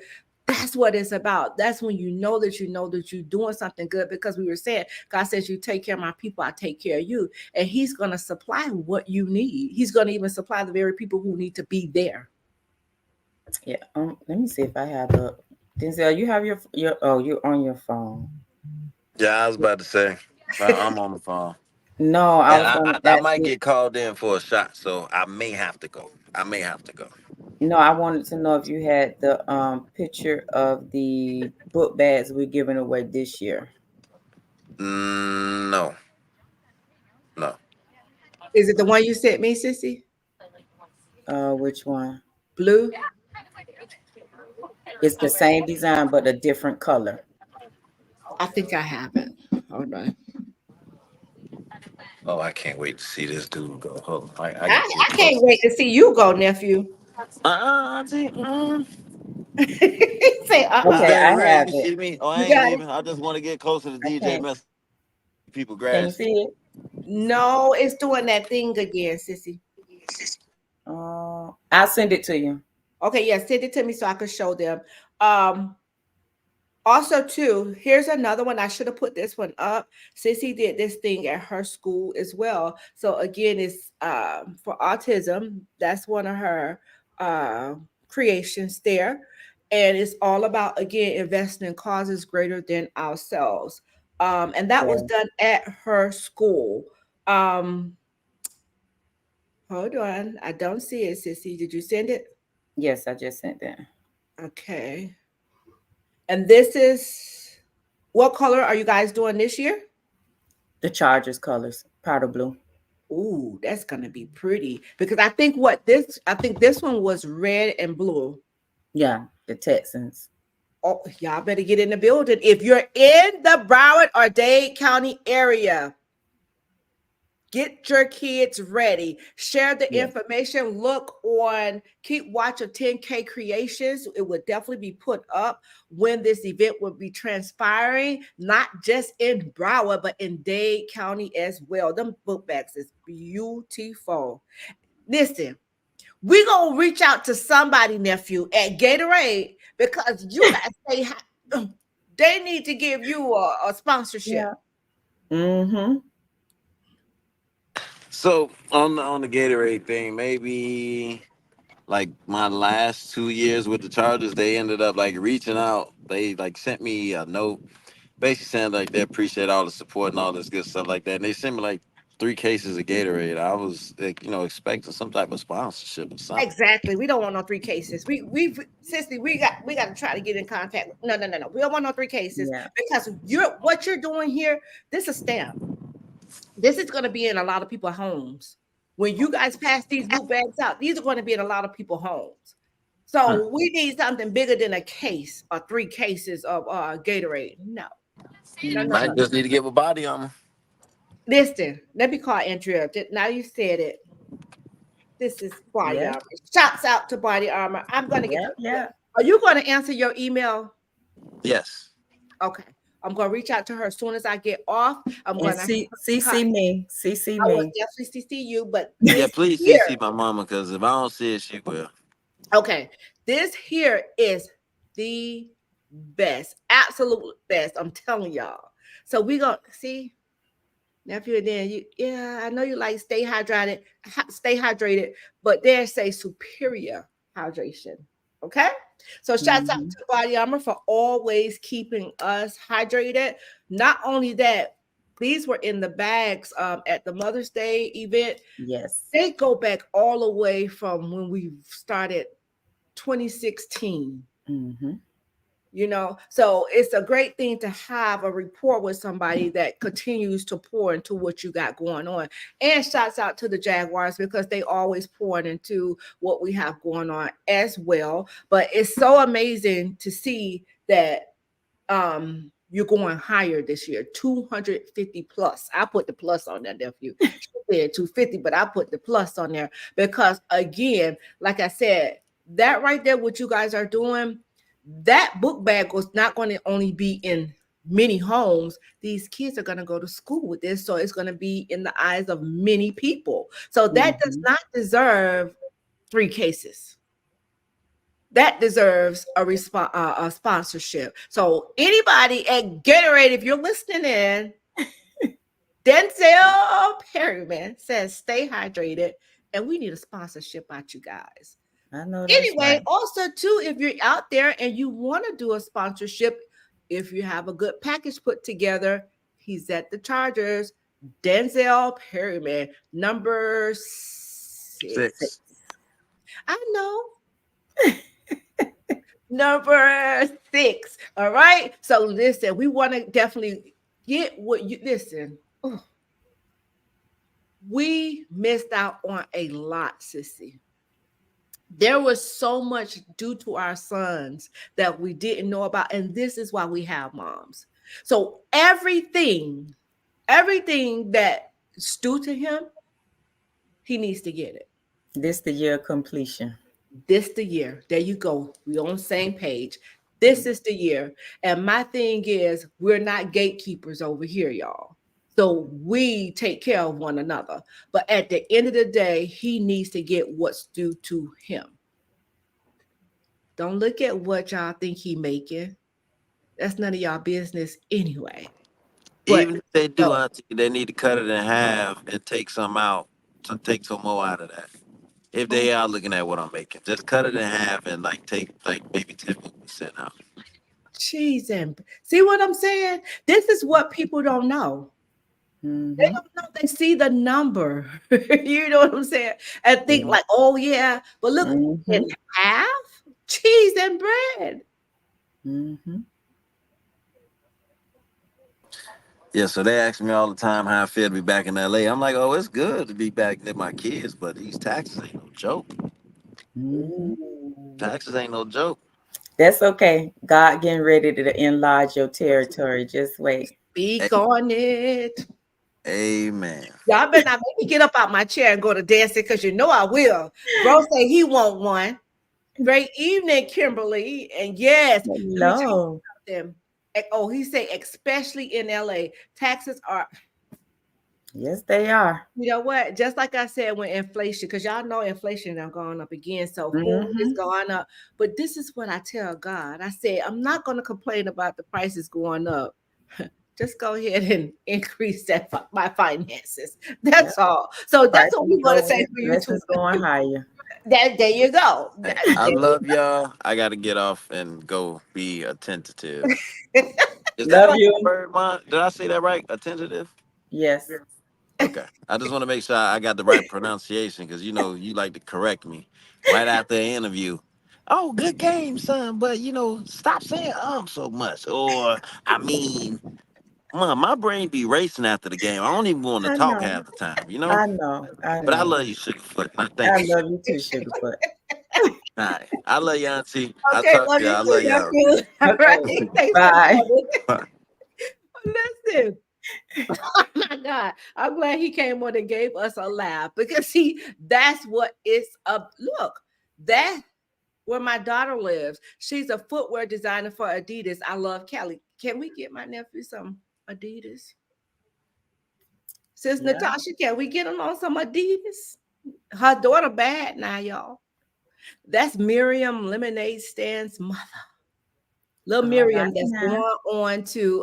That's what it's about. That's when you know that you're doing something good, because we were saying, God says, you take care of my people, I take care of you. And he's going to supply what you need. He's going to even supply the very people who need to be there. Yeah. Let me see if I have the Denzel. You have your you're on your phone. Yeah, I was about to say, I'm on the phone. No, I And was going to I ask might you. get called in for a shot, so I may have to go. No, I wanted to know if you had the picture of the book bags we're giving away this year. No. No. Is it the one you sent me, Sissy? Which one? Blue? It's the same design but a different color. I think I have it. Hold on. Oh, I can't wait to see this dude go. Hold on. I I, gotta get I can't close. wait to see you go, nephew. See, Say, What's Okay, that I red? have You it. see me? Oh, I You ain't got it? leaving. I just want to get closer to I DJ can't. mess people Can you grass. see it? No, it's doing that thing again, Sissy. I'll send it to you. Okay, yeah, send it to me so I could show them. Um, Also, too, here's another one. I should have put this one up. Sissy did this thing at her school as well. So again, it's for autism. That's one of her creations there, and it's all about, again, investing in causes greater than ourselves. And that was Yeah. done at her school. Um, Hold on, I don't see it, Sissy. Did you send it? Yes, I just sent that. Okay. And this is, what color are you guys doing this year? The Chargers colors, powder blue. Ooh, that's gonna be pretty, because I think this one was red and blue. Yeah, the Texans. Oh, y'all better get in the building. If you're in the Broward or Dade County area, get your kids ready. Share the Yeah. information. Look on, keep watch of 10K Creations. It would definitely be put up when this event will be transpiring, not just in Broward, but in Dade County as well. Them book bags is beautiful. Listen, we're going to reach out to somebody, nephew, at Gatorade, because you guys say they need to give you a sponsorship. Yeah. Mm-hmm. So on the Gatorade thing, maybe like my last 2 years with the Chargers, they ended up like reaching out. They like sent me a note, basically saying like they appreciate all the support and all this good stuff like that. And they sent me like 3 cases of Gatorade, I was, like, expecting some type of sponsorship or something. Exactly. We don't want no 3 cases. Sissy, we got to try to get in contact. No. We don't want no 3 cases because what you're doing here, this is stamp. This is going to be in a lot of people's homes. When you guys pass these boot bags out, these are going to be in a lot of people's homes. So we need something bigger than a case or 3 cases of Gatorade. No. Might just need to give a body armor. Listen, let me call Andrea. Now you said it. This is Body Armor. Shouts out to Body Armor. I'm going to get. Are you going to answer your email? Yes. Okay. I'm going to reach out to her as soon as I get off. I'm going to CC me. CC me. I will definitely CC you, but please CC my mama, because if I don't see it, she will. Okay. This here is the best, absolute best. I'm telling y'all. So we going to see. Nephew, then I know you like stay hydrated, but they say superior hydration. Okay, so shouts out to Body Armor for always keeping us hydrated. Not only that, these were in the bags at the Mother's Day event. Yes, they go back all the way from when we started 2016. So it's a great thing to have a rapport with somebody that continues to pour into what you got going on. And shouts out to the Jaguars because they always pour into what we have going on as well. But it's so amazing to see that you're going higher this year, 250 plus. I put the plus on that, nephew. She said 250, but I put the plus on there because, again, like I said, that right there, what you guys are doing, that book bag was not going to only be in many homes. These kids are going to go to school with this, so it's going to be in the eyes of many people. So that does not deserve 3 cases. That deserves a sponsorship. So anybody at Gatorade, if you're listening in, Denzel Perryman says stay hydrated, and we need a sponsorship out you guys. I know. Anyway, also too, if you're out there and you want to do a sponsorship, if you have a good package put together, he's at the Chargers. Denzel Perryman, number 6. I know. Number 6. All right. So listen, we want to definitely get what you listen. Oh, we missed out on a lot, sissy. There was so much due to our sons that we didn't know about. And this is why we have moms. So everything that's due to him, he needs to get it. This the year of completion. This the year. There you go. We on the same page. This is the year. And my thing is, we're not gatekeepers over here, y'all. So we take care of one another. But at the end of the day, he needs to get what's due to him. Don't look at what y'all think he making. That's none of y'all business anyway. Even if they do, Auntie, they need to cut it in half and take some out to take some more out of that. If they are looking at what I'm making, just cut it in half and take maybe 10% out. Jeez, and see what I'm saying? This is what people don't know. They don't know. They see the number. You know what I'm saying? And think like, oh yeah, but look, in half cheese and bread. Yeah, so they ask me all the time how I feel to be back in LA. I'm like, oh, it's good to be back with my kids, but these taxes ain't no joke. Taxes ain't no joke. That's okay. God getting ready to enlarge your territory. Just wait. Speak on it. Amen. Y'all better not make me get up out my chair and go to dancing because you know I will. Bro say he want one. Great evening, Kimberly. And yes, no. Oh, he say especially in LA, taxes are. Yes, they are. You know what? Just like I said, when inflation, because y'all know inflation is going up again. So food is going up. But this is what I tell God. I said, I'm not going to complain about the prices going up. Just go ahead and increase my finances. That's all. So that's what we're going to say for you too. Going higher. There you go. I love y'all. I got to get off and go be attentive. Is love that you. Bird, Did I say that right? Attentive? Yes. Okay. I just want to make sure I got the right pronunciation because you know you like to correct me right after the interview. Oh, good game, son. But you know, stop saying so much. Or I mean, my brain be racing after the game. I don't even want to I talk know. half the time, you know? I know. I But I know. love you, Sugarfoot. I I thank you. love you too, Sugarfoot. All right. I love you, Auntie. I Okay, talk love to you. you I too, love you, nephew. Auntie. All right. Okay. Thanks for Bye. coming. Listen. Oh my God. I'm glad he came on and gave us a laugh because see, that's what it's up. Look, that's where my daughter lives. She's a footwear designer for Adidas. I love Kelly. Can we get my nephew some Adidas? Sis Yeah. Natasha, can we get him on some Adidas? Her daughter bad now, y'all. That's Miriam Lemonade Stand's mother. Little All Miriam right that's going now. on to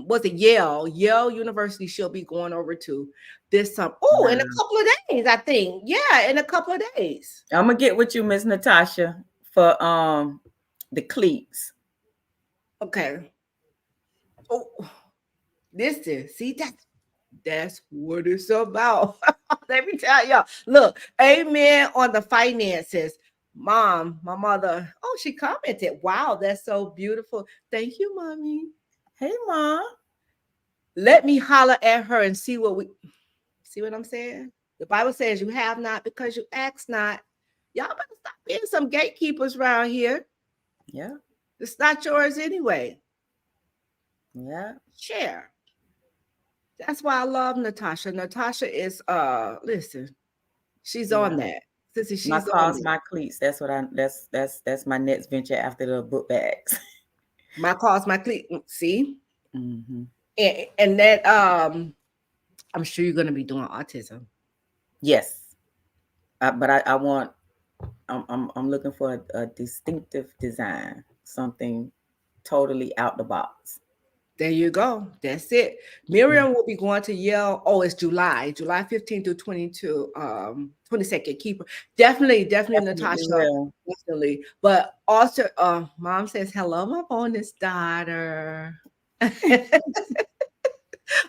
what's it, Yale University she'll be going over to this summer. Oh, in a Wow. couple of days, I think. Yeah, in a couple of days. I'm gonna get with you, Miss Natasha, for the cleats. Okay. Oh, listen, see that's what it's about. Let me tell y'all. Look, amen on the finances. Mom, my mother, oh, she commented. Wow, that's so beautiful. Thank you, mommy. Hey, Mom. Let me holler at her and see what I'm saying? The Bible says you have not because you ask not. Y'all better stop being some gatekeepers around here. Yeah. It's not yours anyway. Yeah. Share. That's why I love Natasha. Natasha is listen, she's Yeah. on that. Sissy, My she's on cause, it. my cleats. That's my next venture after the book bags. My cause, my cleat. See? Mm-hmm. And that I'm sure you're gonna be doing autism. Yes. But I want I'm looking for a distinctive design, something totally out the box. There you go. That's it. Miriam will be going to Yale. Oh, it's July 15th to 22nd. Keep her. Definitely, Definitely Natasha. will. Definitely. But also, mom says, hello, my bonus daughter.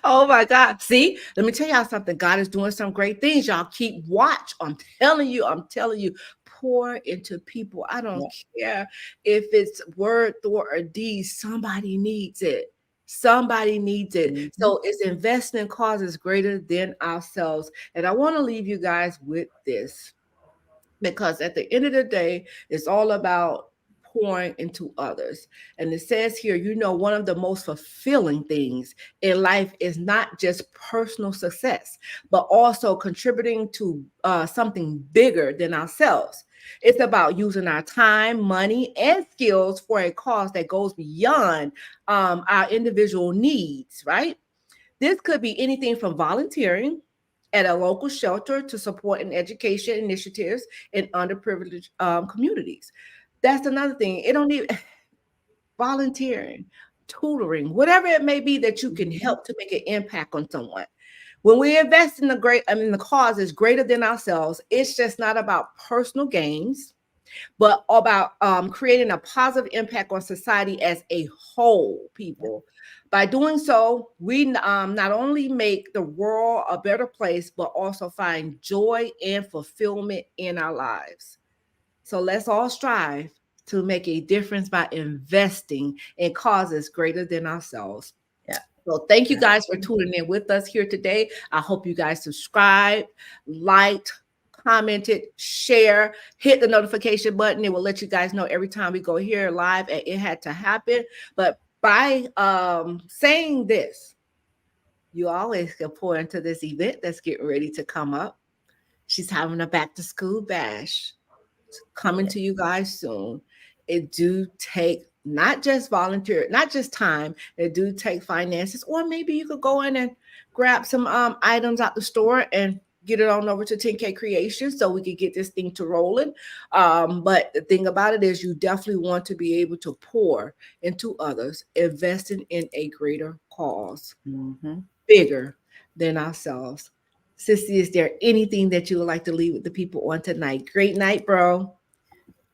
Oh my God. See, let me tell y'all something. God is doing some great things. Y'all keep watch. I'm telling you, pour into people. I don't care if it's word, thought, or deed. Somebody needs it. Somebody needs it. Mm-hmm. So it's investing in causes greater than ourselves. And I want to leave you guys with this because at the end of the day, it's all about pouring into others. And it says here, one of the most fulfilling things in life is not just personal success, but also contributing to something bigger than ourselves. It's about using our time, money, and skills for a cause that goes beyond our individual needs, right? This could be anything from volunteering at a local shelter to support an education initiatives in underprivileged communities. That's another thing. It don't need volunteering, tutoring, whatever it may be that you can help to make an impact on someone. When we invest in the cause is greater than ourselves, it's just not about personal gains, but about creating a positive impact on society as a whole, people. By doing so, we not only make the world a better place, but also find joy and fulfillment in our lives. So let's all strive to make a difference by investing in causes greater than ourselves. Yeah. So thank you guys for tuning in with us here today. I hope you guys subscribe, liked, commented, share, hit the notification button. It will let you guys know every time we go here live and it had to happen. But by saying this, you always can pour into this event that's getting ready to come up. She's having a back to school bash coming to you guys soon. It do take not just volunteer, not just time. It do take finances, or maybe you could go in and grab some items out the store and get it on over to 10K Creations so we could get this thing to rolling. But the thing about it is you definitely want to be able to pour into others, investing in a greater cause, bigger than ourselves. Sissy, is there anything that you would like to leave with the people on tonight? Great night, bro.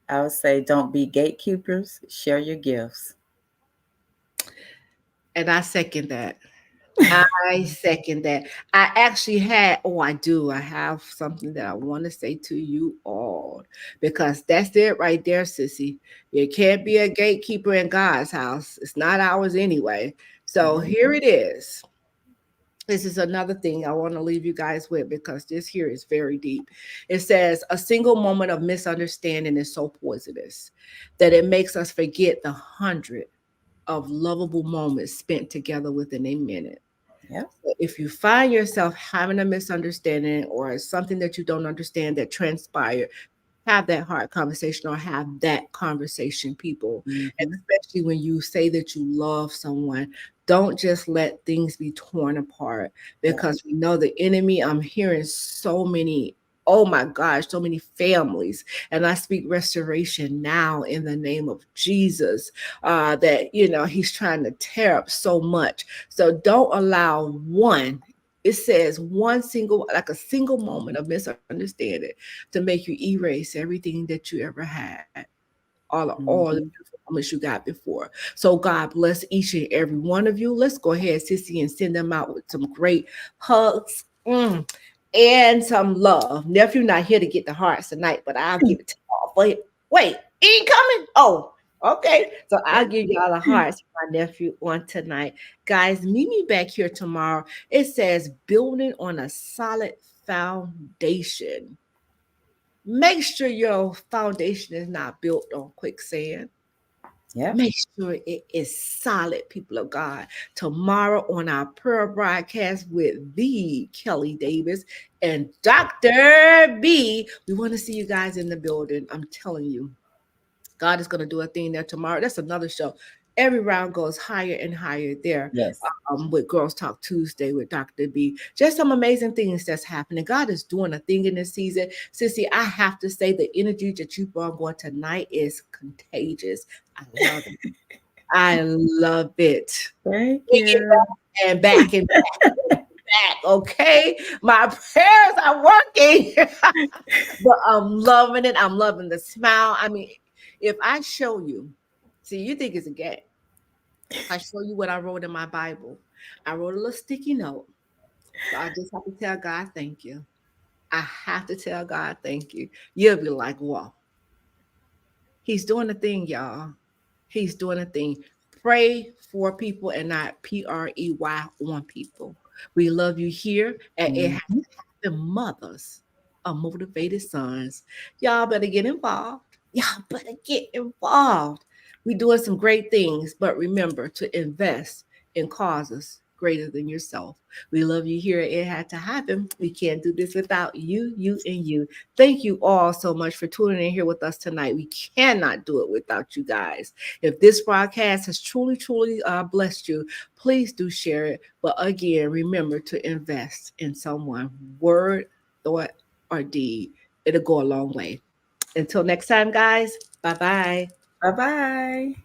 I would say don't be gatekeepers, share your gifts. And I second that. I second that. I actually had, I do. I have something that I want to say to you all because that's it right there, sissy. You can't be a gatekeeper in God's house. It's not ours anyway. So here it is. This is another thing I want to leave you guys with because this here is very deep. It says a single moment of misunderstanding is so poisonous that it makes us forget the 100 of lovable moments spent together within a minute. Yeah. If you find yourself having a misunderstanding or something that you don't understand that transpired, have that hard conversation or have that conversation, people. And especially when you say that you love someone, don't just let things be torn apart because we know the enemy. I'm hearing so many, oh my gosh, so many families. And I speak restoration now in the name of Jesus, that, he's trying to tear up so much. So don't allow one. It says like a single moment of misunderstanding to make you erase everything that you ever had, all the beautiful moments you got before. So God bless each and every one of you. Let's go ahead, sissy, and send them out with some great hugs. And some love. Nephew not here to get the hearts tonight, but I'll give it to y'all. Wait, he ain't coming? Oh, okay. So I'll give y'all the hearts for my nephew on tonight. Guys, meet me back here tomorrow. It says building on a solid foundation. Make sure your foundation is not built on quicksand. Yeah. Make sure it is solid, people of God. Tomorrow on our prayer broadcast with the Kelly Davis and Dr. B, we want to see you guys in the building. I'm telling you, God is going to do a thing there tomorrow. That's another show. Every round goes higher and higher there. Yes. With Girls Talk Tuesday with Dr. B. Just some amazing things that's happening. God is doing a thing in this season. Sissy, I have to say the energy that you brought on tonight is contagious. I love it. I love it. Thank you. And back and back and back. Okay. My prayers are working. But I'm loving it. I'm loving the smile. I mean, if I show you, see, you think it's a game. I show you what I wrote in my Bible. I wrote a little sticky note. So I just have to tell God, thank you. I have to tell God, thank you. You'll be like, whoa. He's doing a thing, y'all. He's doing a thing. Pray for people and not PREY on people. We love you here. And it has to happen, mothers of motivated sons. Y'all better get involved. Y'all better get involved. We're doing some great things, but remember to invest in causes greater than yourself. We love you here. It had to happen. We can't do this without you, and you. Thank you all so much for tuning in here with us tonight. We cannot do it without you guys. If this broadcast has truly blessed you, please do share it. But again, remember to invest in someone, word, thought, or deed. It'll go a long way. Until next time, guys. Bye-bye. Bye-bye.